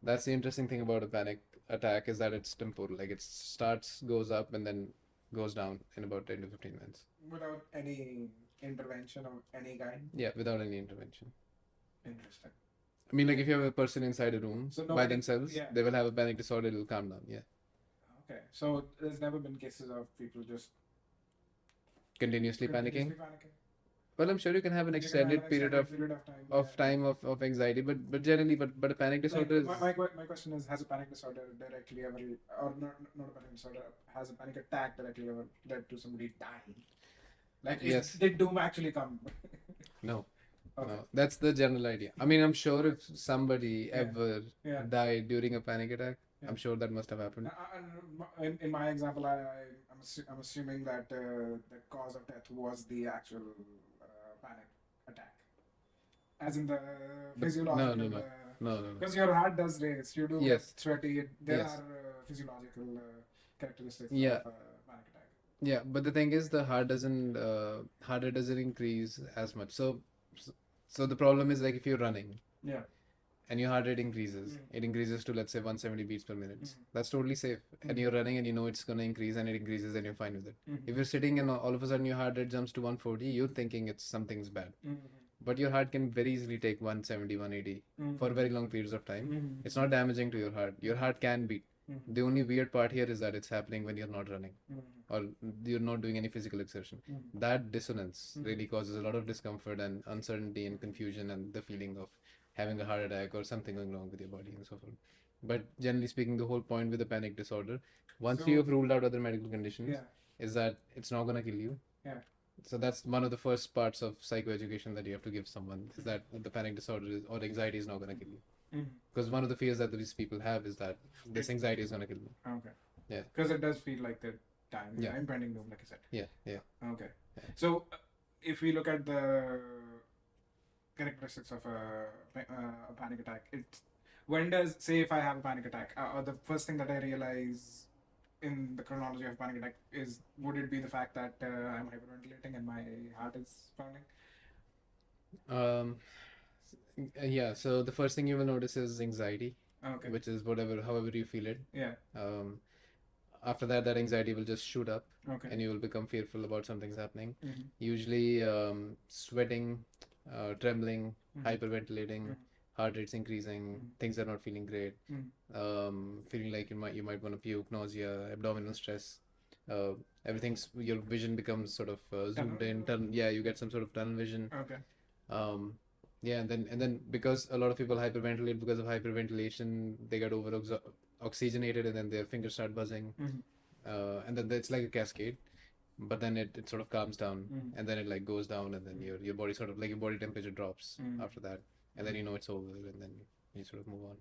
That's the interesting thing about a panic attack is that it's temporal. Like it starts, goes up, and then goes down in about 10 to 15 minutes. Without any intervention of any kind. Yeah, without any intervention. Interesting. I mean, like if you have a person inside a room So by nobody, themselves, yeah. they will have a panic disorder. It'll calm down. Yeah, Okay. So there's never been cases of people just continuously panicking. continuously panicking. Well, I'm sure you can have an You can have an extended period extended of time. of Yeah. time of anxiety, but generally, but a panic Like, disorder is my question is, has a panic disorder directly ever, or not a panic disorder, has a panic attack directly ever led to somebody dying? Like, yes. did doom actually come? No. Okay. No, that's the general idea. I mean, I'm sure if somebody Yeah. ever Yeah. died during a panic attack, Yeah. I'm sure that must have happened. In my example, I'm assuming that the cause of death was the actual panic attack, as in the But physiological. no. Because your heart does race, you do Yes. get sweaty. There Yes. are physiological characteristics Yeah. of panic attack. Yeah, but the thing is, the heart rate doesn't increase as much. So the problem is like if you're running Yeah. and your heart rate increases, it increases to let's say 170 beats per minute. That's totally safe. And you're running and you know it's gonna increase and it increases and you're fine with it. If you're sitting and all of a sudden your heart rate jumps to 140, you're thinking it's something's bad. But your heart can very easily take 170, 180 for very long periods of time. It's not damaging to your heart. Your heart can beat. The only weird part here is that it's happening when you're not running or you're not doing any physical exertion. That dissonance really causes a lot of discomfort and uncertainty and confusion and the feeling of having a heart attack or something going wrong with your body and so forth. But generally speaking, the whole point with a panic disorder, once you have ruled out other medical conditions, is that it's not going to kill you. Yeah. So that's one of the first parts of psychoeducation that you have to give someone is that the panic disorder or anxiety is not going to kill you. Because one of the fears that these people have is that this anxiety is going to kill me. Okay. Yeah. Because it does feel like the time. Yeah. Impending doom, like I said. Yeah. Okay. So if we look at the characteristics of a panic attack, when does, say if I have a panic attack, or the first thing that I realize in the chronology of panic attack is, would it be the fact that I'm hyperventilating and my heart is pounding? Yeah, so the first thing you will notice is anxiety, Okay. which is however you feel it. Yeah. After that anxiety will just shoot up Okay. and you will become fearful about something's happening. Mhm. Usually sweating, trembling, Mhm. hyperventilating, heart rate's increasing, things are not feeling great, feeling like you might want to puke, nausea, abdominal stress. Your vision becomes sort of zoomed in. You get some sort of tunnel vision. Okay. And then because a lot of people hyperventilate because of hyperventilation, they get over oxygenated and then their fingers start buzzing, and then it's like a cascade. But then it sort of calms down, and then it like goes down, and then your body sort of like your body temperature drops after that, and then you know it's over, and then you sort of move on.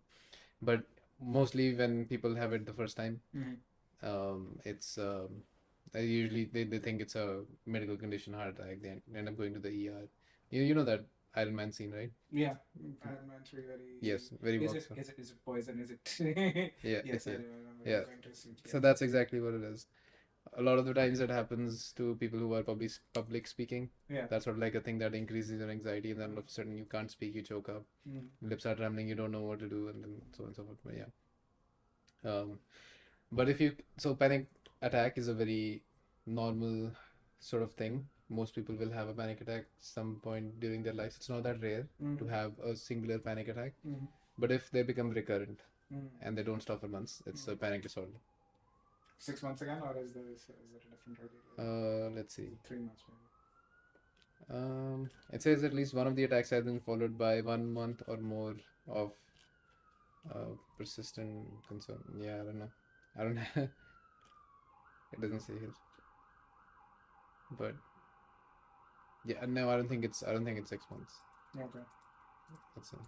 But mostly when people have it the first time, it's usually they think it's a medical condition, heart attack. They end up going to the ER. You know that Iron Man scene, right? Yeah. Iron Man 3 very. Yes, very Is well. it poison? Is it? Yeah. Yes, I yeah. remember Yeah. going to see. So that's exactly what it is. a lot of the times it happens to people who are public speaking. Yeah. That's sort of like a thing that increases your anxiety, and then all of a sudden you can't speak, you choke up, lips are trembling, you don't know what to do, and then so on and so forth. But yeah. But if you so panic attack is a very normal sort of thing. Most people will have a panic attack some point during their lives. It's not that rare to have a singular panic attack. But if they become recurrent and they don't stop for months, it's a panic disorder. 6 months again, or is there a different criteria? Let's see. 3 months maybe. It says at least one of the attacks has been followed by 1 month or more of persistent concern. Yeah, I don't know. I don't know. It doesn't say here. But yeah, no, I don't think it's 6 months. Okay. That's it.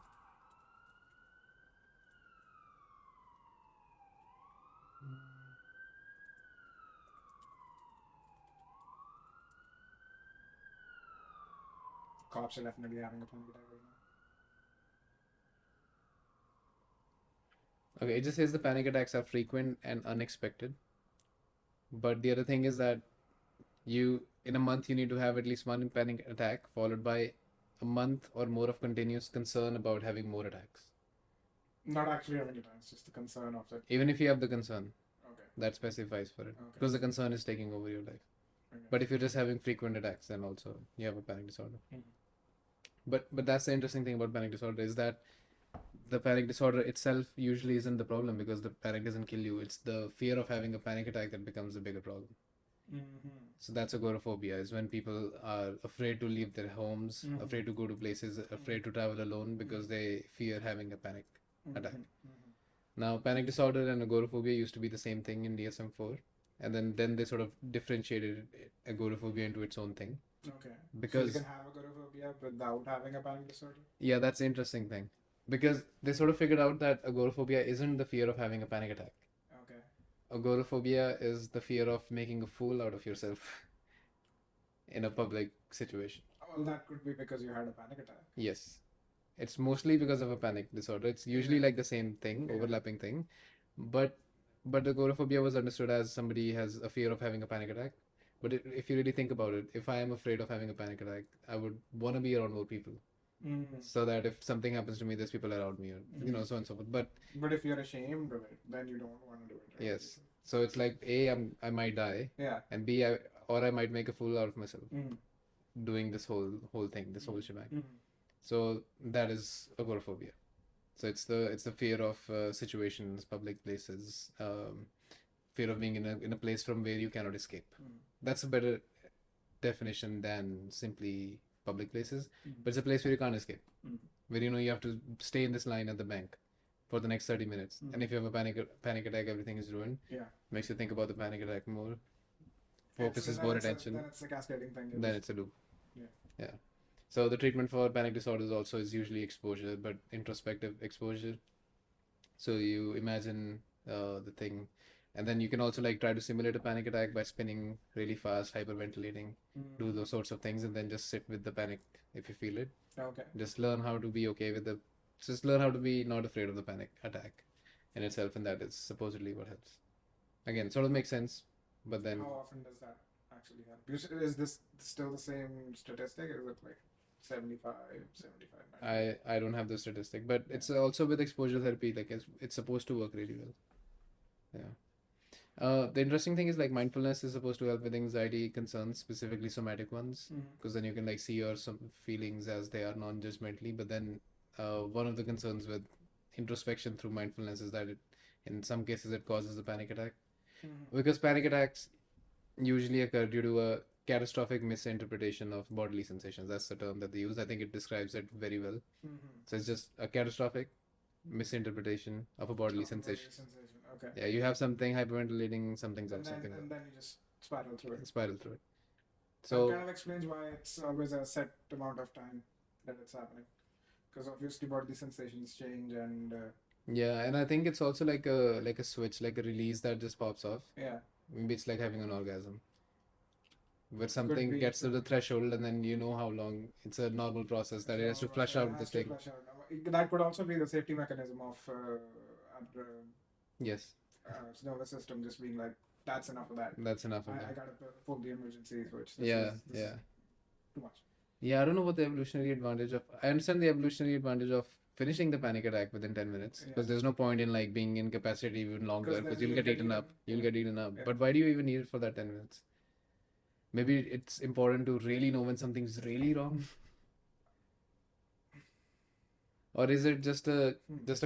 Cops are definitely having a panic attack right now. Okay, it just says the panic attacks are frequent and unexpected. But the other thing is that in a month you need to have at least one panic attack followed by a month or more of continuous concern about having more attacks. Not actually having attacks, just the concern of it. Even if you have the concern, Okay. that specifies for it. Okay. Because the concern is taking over your life. Okay. But if you're just having frequent attacks, then also you have a panic disorder. Mhm. But that's the interesting thing about panic disorder is that the panic disorder itself usually isn't the problem because the panic doesn't kill you. It's the fear of having a panic attack that becomes the bigger problem. So that's agoraphobia, is when people are afraid to leave their homes, afraid to go to places, afraid to travel alone because they fear having a panic attack. Now, panic disorder and agoraphobia used to be the same thing in DSM-4, and then they sort of differentiated agoraphobia into its own thing. Okay. Because so you can have agoraphobia without having a panic disorder? Yeah, that's the interesting thing. Because they sort of figured out that agoraphobia isn't the fear of having a panic attack. Okay. Agoraphobia is the fear of making a fool out of yourself in a public situation. Well, that could be because you had a panic attack. Yes. It's mostly because of a panic disorder. It's usually like the same thing, overlapping thing. But agoraphobia was understood as somebody has a fear of having a panic attack. But if you really think about it, if I am afraid of having a panic attack, I would want to be around more people. So that if something happens to me, there's people around me, or so on and so forth. But if you're ashamed of it, then you don't want to do it. Right? yes, so it's like I might die, and B, I might make a fool out of myself doing this whole thing, this whole shebang. So that is agoraphobia. So it's the fear of situations, public places, fear of being in a place from where you cannot escape. That's a better definition than simply public places, but it's a place where you can't escape, where you have to stay in this line at the bank for the next 30 minutes, and if you have a panic attack, everything is ruined. Makes you think about the panic attack more, focuses more attention. Then it's a cascading thing. Then it's a loop. Yeah. So the treatment for panic disorders also is usually exposure, but introspective exposure. So you imagine the thing, and then you can also like try to simulate a panic attack by spinning really fast, hyperventilating, do those sorts of things, and then just sit with the panic if you feel it. Okay. Just learn how to be okay with just learn how to be not afraid of the panic attack in itself, and that is supposedly what helps. Again, sort of makes sense, but then how often does that actually happen? Is this still the same statistic? Is it like 75, 90? I don't have the statistic, but it's also with exposure therapy, like it's supposed to work really well. Yeah. The interesting thing is like mindfulness is supposed to help with anxiety concerns, specifically somatic ones, because then you can like see your some feelings as they are non-judgmentally. But then one of the concerns with introspection through mindfulness is that in some cases it causes a panic attack, because panic attacks usually occur due to a catastrophic misinterpretation of bodily sensations. That's the term that they use. I think it describes it very well. So it's just a catastrophic misinterpretation of a bodily sensation. Okay. Yeah, you have something hyperventilating, something's and else, then, something and then you just spiral through it. spiral through it. So So that kind of explains why it's always a set amount of time that it's happening, because obviously bodily sensations change and yeah, and I think it's also like a switch, like a release that just pops off. Maybe it's like having an orgasm, where something be, gets to the threshold, and then you know how long. It's a normal process that it has to flush out the thing. That could also be the safety mechanism of Yes. nervous system just being like, that's enough of that. That's enough of I that. gotta pull the emergency switch. Yeah, This is yeah. too much. Yeah, I don't know what the evolutionary advantage of. I understand the evolutionary advantage of finishing the panic attack within 10 minutes Yeah. because there's no point in like being incapacitated even longer Because then because you'll you'll get get eaten eaten. up. You'll Yeah. get eaten up. Yeah. But why do you even need it for that 10 minutes? Maybe it's important to really know when something's really wrong. Or is it just a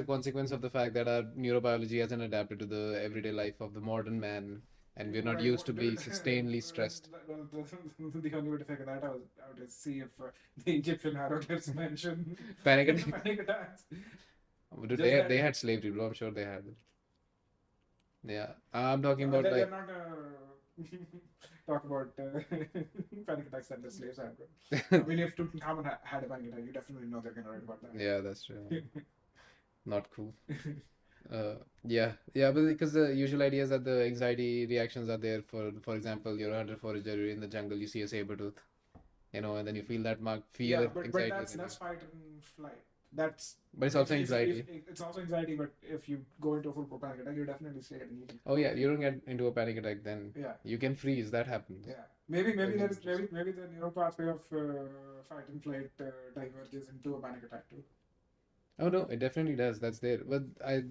consequence of the fact that our neurobiology hasn't adapted to the everyday life of the modern man and we're not Right. used to be sustainedly stressed? The only way to figure that out is see if the Egyptian hieroglyphs mention Panic attack. panic attacks. Dude, Just they that. had slavery, bro. I'm sure they had it. Yeah. I'm talking about They're like not talk about panic attacks that the slaves had. Bro. I mean, if Tutankhamun had a panic attack, you definitely know they're gonna write about that. yeah, that's true. Not cool. Yeah, but because the usual idea is that the anxiety reactions are there for example, you're a hunter forager, you're in the jungle, you see a saber tooth, and then you feel that mark Yeah, fear, but anxiety that's within you. fight and flight. That's But it's also if anxiety. it's also anxiety, but if you go into a full panic attack, you're definitely scared and you can. Oh yeah, you don't get into a panic attack then. Yeah. You can freeze. That happens. Yeah. Maybe Everything's maybe the neural pathway of fight and flight diverges into a panic attack too. Oh no, it definitely does. That's there. But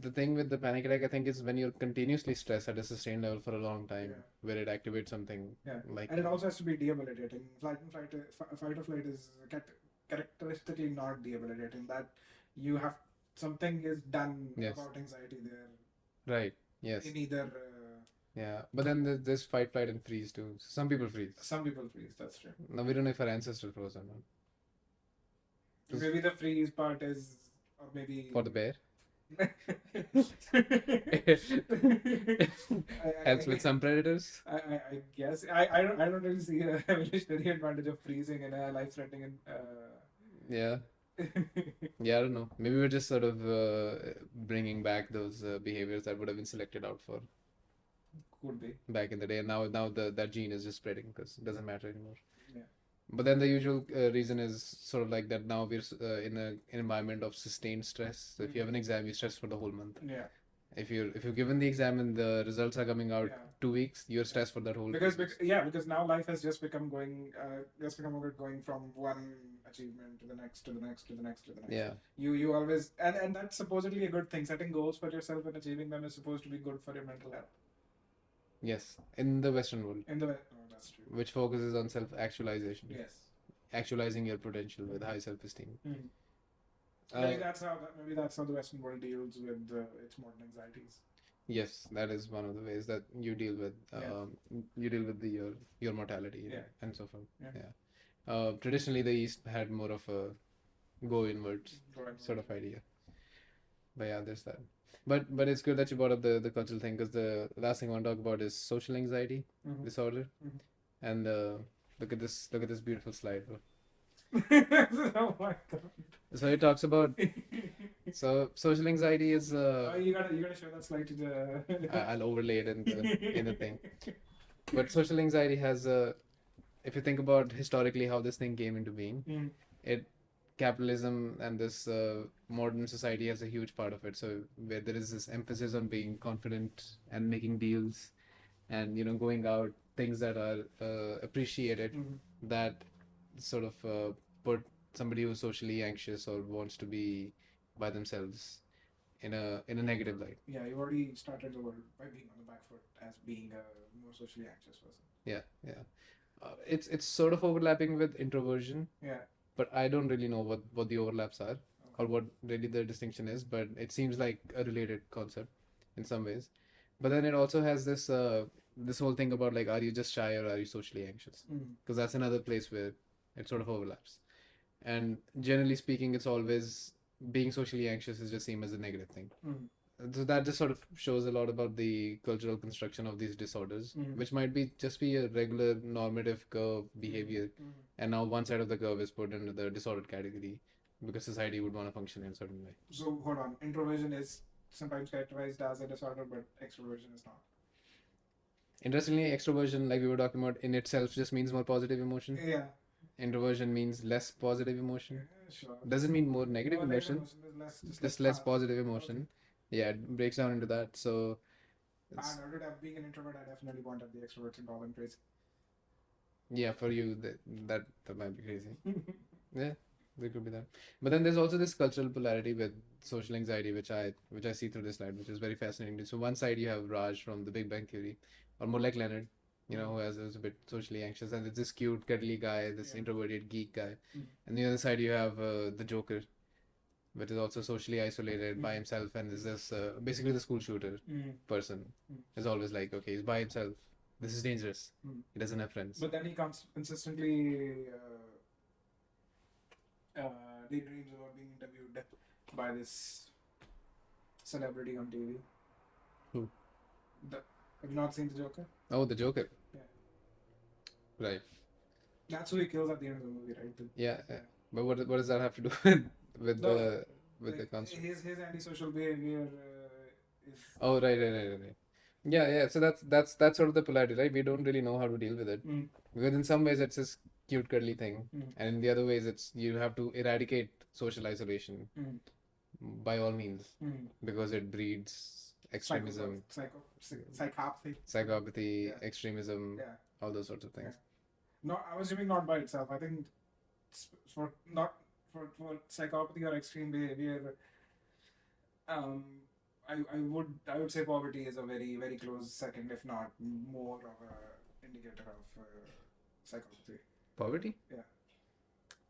the thing with the panic attack, I think, is when you're continuously stressed at a sustained level for a long time, Yeah. where it activates something Yeah. like. And it also has to be debilitating. Fight or flight is characteristically not debilitating. That you have something is done Yes. about anxiety there. Right. Yes. In either. Yeah. But then there's fight, flight, and freeze too. Some people freeze. Some people freeze. That's true. Now we don't know if our ancestors froze or not. Maybe the freeze part is, or maybe For the bear. I Helps with some predators. I guess I don't really see a evolutionary advantage of freezing in a life-threatening. Yeah. Yeah, I don't know. Maybe we're just sort of bringing back those behaviors that would have been selected out for Could be. back in the day, and now that gene is just spreading because it doesn't matter anymore. Yeah. But then the usual reason is sort of like that now we're in an environment of sustained stress. So if you have an exam, you're stressed for the whole month. Yeah. If you're given the exam and the results are coming out Yeah. 2 weeks, you're stressed for that whole Because 2 weeks. because now life has just become going from one achievement to the next to the next to the next to the next. Yeah. You always and that's supposedly a good thing. Setting goals for yourself and achieving them is supposed to be good for your mental health. Yes. In the Western world, That's true. which focuses on self-actualization, Yes. actualizing your potential with high self-esteem. Mm. Uh, Maybe that's how the Western world deals with its modern anxieties. Yes, that is one of the ways that you deal with your mortality Yeah. and so forth. Yeah. Yeah. Traditionally, the East had more of a go inwards sort of idea. But yeah, there's that. But it's good that you brought up the cultural thing because the last thing I want to talk about is social anxiety disorder. Mhm. And look at this beautiful slide, bro. Oh my god. So it talks about social anxiety is You gotta show that slide to the. I'll overlay it in the thing. But social anxiety has if you think about historically how this thing came into being, it capitalism and this modern society has a huge part of it. So where there is this emphasis on being confident and making deals, and going out, things that are appreciated, that sort of put somebody who's socially anxious or wants to be by themselves in a negative light. Yeah, you already started the world by being on the back foot as being a more socially anxious person. Yeah. It's sort of overlapping with introversion. Yeah. But I don't really know what the overlaps are or what really the distinction is, but it seems like a related concept in some ways. But then it also has this whole thing about like, are you just shy or are you socially anxious? Because that's another place where it sort of overlaps. And generally speaking, it's always being socially anxious is just seen as a negative thing. So that just sort of shows a lot about the cultural construction of these disorders, which might just be a regular normative curve behavior, and now one side of the curve is put into the disordered category because society would want to function in a certain way. So hold on, introversion is sometimes characterized as a disorder, but extroversion is not. Interestingly, extroversion, like we were talking about, in itself just means more positive emotion. Yeah. Introversion means less positive emotion. Sure. Doesn't mean more negative emotion. Just Just less positive emotion. Yeah, it breaks down into that. So It's, Being an introvert, I definitely point at the extroverts and call them crazy. yeah, for you that might be crazy. Yeah, there could be that. But then there's also this cultural polarity with social anxiety, which I see through this slide, which is very fascinating. So one side you have Raj from The Big Bang Theory, or more like Leonard, who's a bit socially anxious, and it's this cute, cuddly guy, this introverted geek guy. And the other side you have the Joker, which is also socially isolated by himself, and is this basically the school shooter person. Is always like, okay, he's by himself. This is dangerous. He doesn't have friends. But then he comes consistently daydreams about being interviewed by this celebrity on TV. Who? Have you not seen the Joker? Oh, the Joker. Yeah. Right. That's who he kills at the end of the movie, right? Yeah. But what does that have to do with the construct? His antisocial behavior is. Oh, right. Yeah. So that's sort of the polarity, right? We don't really know how to deal with it because in some ways it's this cute cuddly thing, and in the other ways it's you have to eradicate social isolation by all means because it breeds extremism, psychopathy, extremism, all those sorts of things. No, I was assuming not by itself. I think for psychopathy or extreme behavior, I would say poverty is a very very close second, if not more of a indicator of psychopathy. Poverty? Yeah.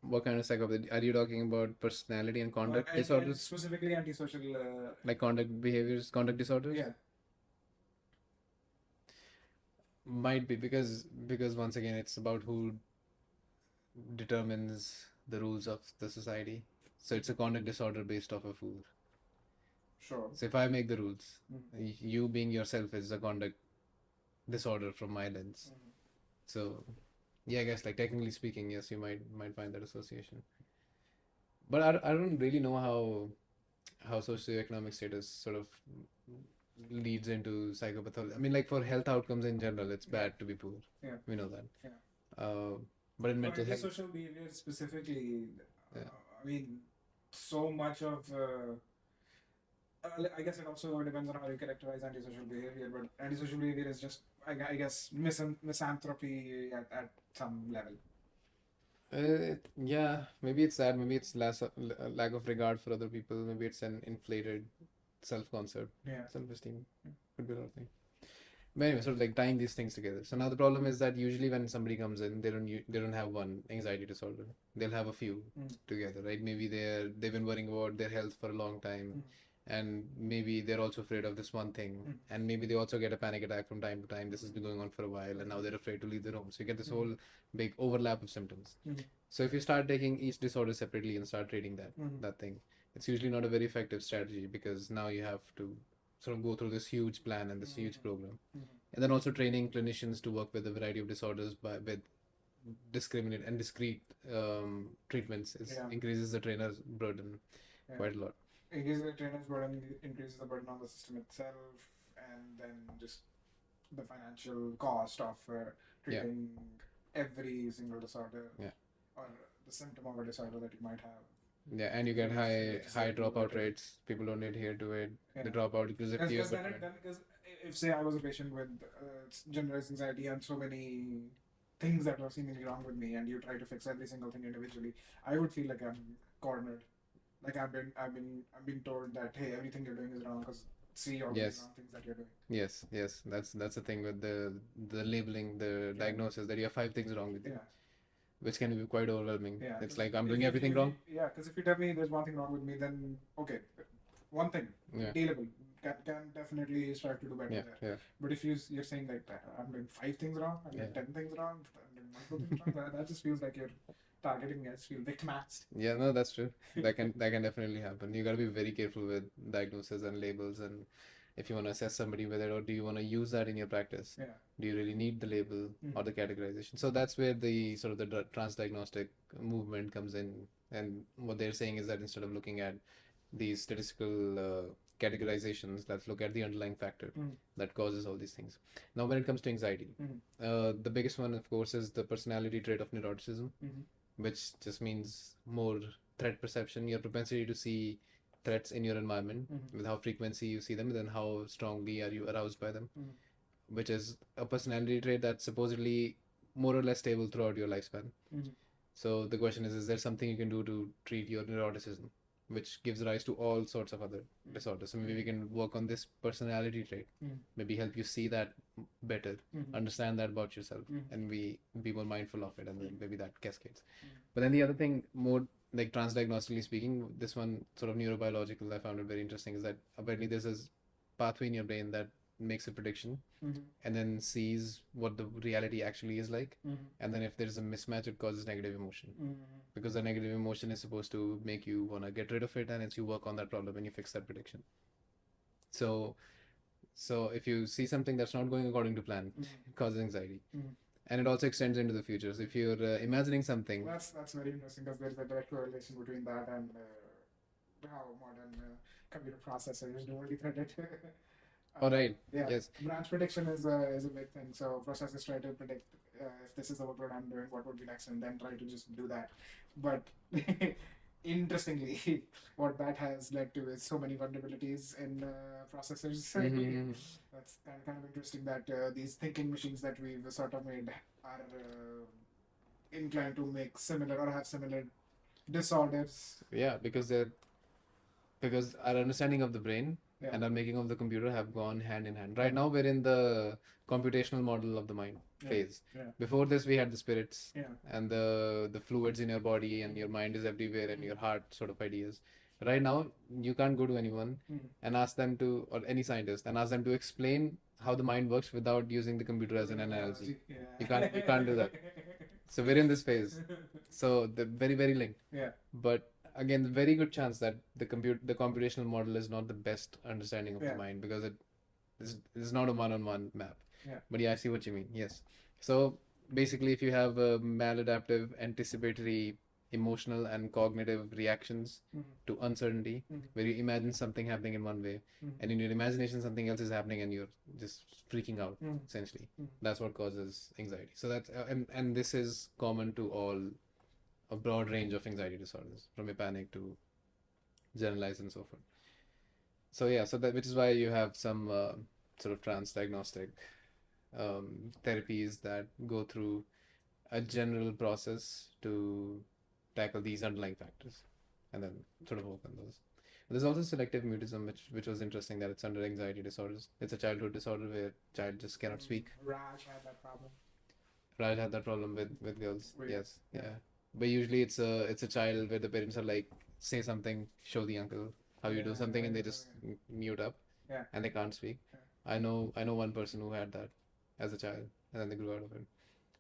What kind of psychopathy? Are you talking about personality and conduct disorders? Specifically antisocial. Like conduct disorders? Yeah. Might be because once again it's about who determines the rules of the society. So it's a conduct disorder based off of who. Sure. So if I make the rules, you being yourself is a conduct disorder from my lens. So yeah, I guess like technically speaking, yes, you might find that association. But I don't really know how socioeconomic status sort of leads into psychopathology. I mean, like for health outcomes in general, it's bad to be poor. Yeah. We know that. Yeah. But in mental health, social behavior specifically, I mean, so much of. I guess it also depends on how you characterize antisocial behavior, but antisocial behavior is just, I guess, misanthropy at some level. Yeah, maybe it's that. Maybe it's lack of regard for other people. Maybe it's an inflated self-concept, self-esteem. Could be a lot of things. But anyway, sort of like tying these things together. So now the problem is that usually when somebody comes in, they don't have one anxiety disorder. They'll have a few together, right? Maybe they've been worrying about their health for a long time, and maybe they're also afraid of this one thing, and maybe they also get a panic attack from time to time. This has been going on for a while, and now they're afraid to leave their home. So you get this whole big overlap of symptoms. So if you start taking each disorder separately and start treating that thing, it's usually not a very effective strategy because now you have to sort of go through this huge plan and this huge program, and then also training clinicians to work with a variety of disorders with discriminate and discrete treatments increases the trainer's burden quite a lot. Increases the trainer's burden, increases the burden on the system itself, and then just the financial cost of treating every single disorder or the symptom of a disorder that you might have. Yeah, and you get high dropout rates. People don't adhere to it. They drop out because of fear. Because if say I was a patient with generalized anxiety and so many things that are seemingly wrong with me, and you try to fix every single thing individually, I would feel like I'm cornered. Like I've been told that hey, everything you're doing is wrong because see all these wrong things that you're doing. Yes, that's the thing with the labeling, the diagnosis that you have 5 things wrong with you. Which can be quite overwhelming. Yeah, it's like I'm doing everything wrong. Yeah, because if you tell me there's one thing wrong with me, then okay, one thing, dealable, can definitely start to do better there. Yeah. But if you're saying like I'm doing 5 things wrong, I'm doing 10 things wrong, I'm doing multiple things wrong, that just feels like you're targeting me. I just feel victimized. Yeah, no, that's true. That can definitely happen. You gotta be very careful with diagnoses and labels, and if you want to assess somebody with it, or do you want to use that in your practice? Yeah. Do you really need the label or the categorization? So that's where the sort of the transdiagnostic movement comes in, and what they're saying is that instead of looking at these statistical categorizations, let's look at the underlying factor that causes all these things. Now, when it comes to anxiety, the biggest one, of course, is the personality trait of neuroticism, which just means more threat perception, your propensity to see threats in your environment, Mhm. with how frequency you see them, and then how strongly are you aroused by them, Mhm. which is a personality trait that's supposedly more or less stable throughout your lifespan. Mhm. So the question is there something you can do to treat your neuroticism, which gives rise to all sorts of other disorders? So maybe we can work on this personality trait, Mhm. maybe help you see that better, Mhm. understand that about yourself, Mhm. and be more mindful of it, and then maybe that cascades. Mhm. But then the other thing, more like transdiagnostically speaking, this one sort of neurobiological, I found it very interesting, is that apparently there's this pathway in your brain that makes a prediction Mhm. and then sees what the reality actually is like. Mhm. And then if there's a mismatch, it causes negative emotion. Mhm. Because the negative emotion is supposed to make you want to get rid of it, and hence you work on that problem and you fix that prediction. So, so if you see something that's not going according to plan, it causes anxiety. And it also extends into the future. So if you're imagining something, That's very interesting because there's a direct correlation between that and how modern computer processors do multi-threaded. all right, Yeah, yes, branch prediction is a big thing. So processors try to predict if this is the workload I'm doing, what would be next, and then try to just do that. But interestingly, what that has led to is so many vulnerabilities in processors. mm-hmm. That's kind of interesting that these thinking machines that we've sort of made are inclined to make similar or have similar disorders. Yeah, because our understanding of the brain Yeah. and our making of the computer have gone hand in hand. Yeah. Right now, we're in the computational model of the mind Yeah. phase. Yeah. Before this, we had the spirits Yeah. and the fluids in your body, and your mind is everywhere, and your heart sort of ideas. Right now, you can't go to anyone and ask them to, or any scientist, and ask them to explain how the mind works without using the computer as an analogy. Yeah. You can't do that. So we're in this phase. So they're very, very linked. Yeah. But again, very good chance that the computational model is not the best understanding of Yeah. the mind, because it's not a one-on-one map. Yeah. But yeah, I see what you mean. Yes. So basically, if you have maladaptive, anticipatory, emotional, and cognitive reactions to uncertainty, where you imagine something happening in one way, and in your imagination something else is happening, and you're just freaking out, essentially, that's what causes anxiety. So that's and this is common to all a broad range of anxiety disorders, from a panic to generalized and so forth. So yeah, so that, which is why you have some sort of trans diagnostic therapies that go through a general process to tackle these underlying factors, and then sort of work on those. There's also selective mutism, which was interesting, that it's under anxiety disorders. It's a childhood disorder where child just cannot speak. Raj had that problem. Raj had that problem with girls. Weird. Yes, Yeah. yeah. But usually it's a child where the parents are like, say something, show the uncle how you do something, and they just mute up, Yeah. and they can't speak. Yeah. I know one person who had that as a child, and then they grew out of it.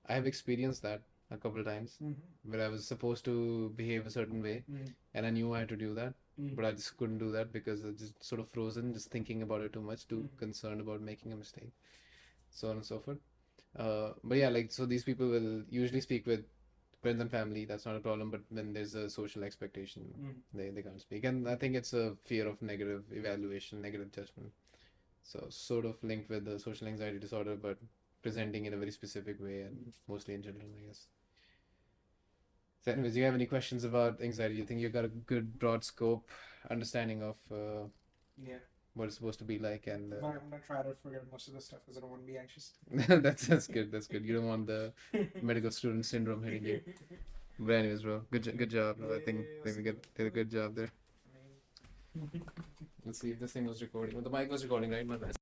I have experienced that a couple of times, where I was supposed to behave a certain way, and I knew I had to do that, but I just couldn't do that because I was just sort of frozen, just thinking about it too much, too concerned about making a mistake, so on and so forth. But yeah, like, so these people will usually speak with friends and family. That's not a problem. But when there's a social expectation, they can't speak. And I think it's a fear of negative evaluation, negative judgment. So sort of linked with the social anxiety disorder, but presenting in a very specific way, and mostly in children, I guess. So anyways, do you have any questions about anxiety? You think you've got a good broad scope understanding of Yeah. what it's supposed to be like, and But I'm gonna try to forget most of this stuff because I don't want to be anxious. that's good. That's good. You don't want the medical student syndrome hitting you. But anyways, bro, good job. Bro. I think we did a good job there. Let's see if this thing was recording. Well, the mic was recording, right? My bad.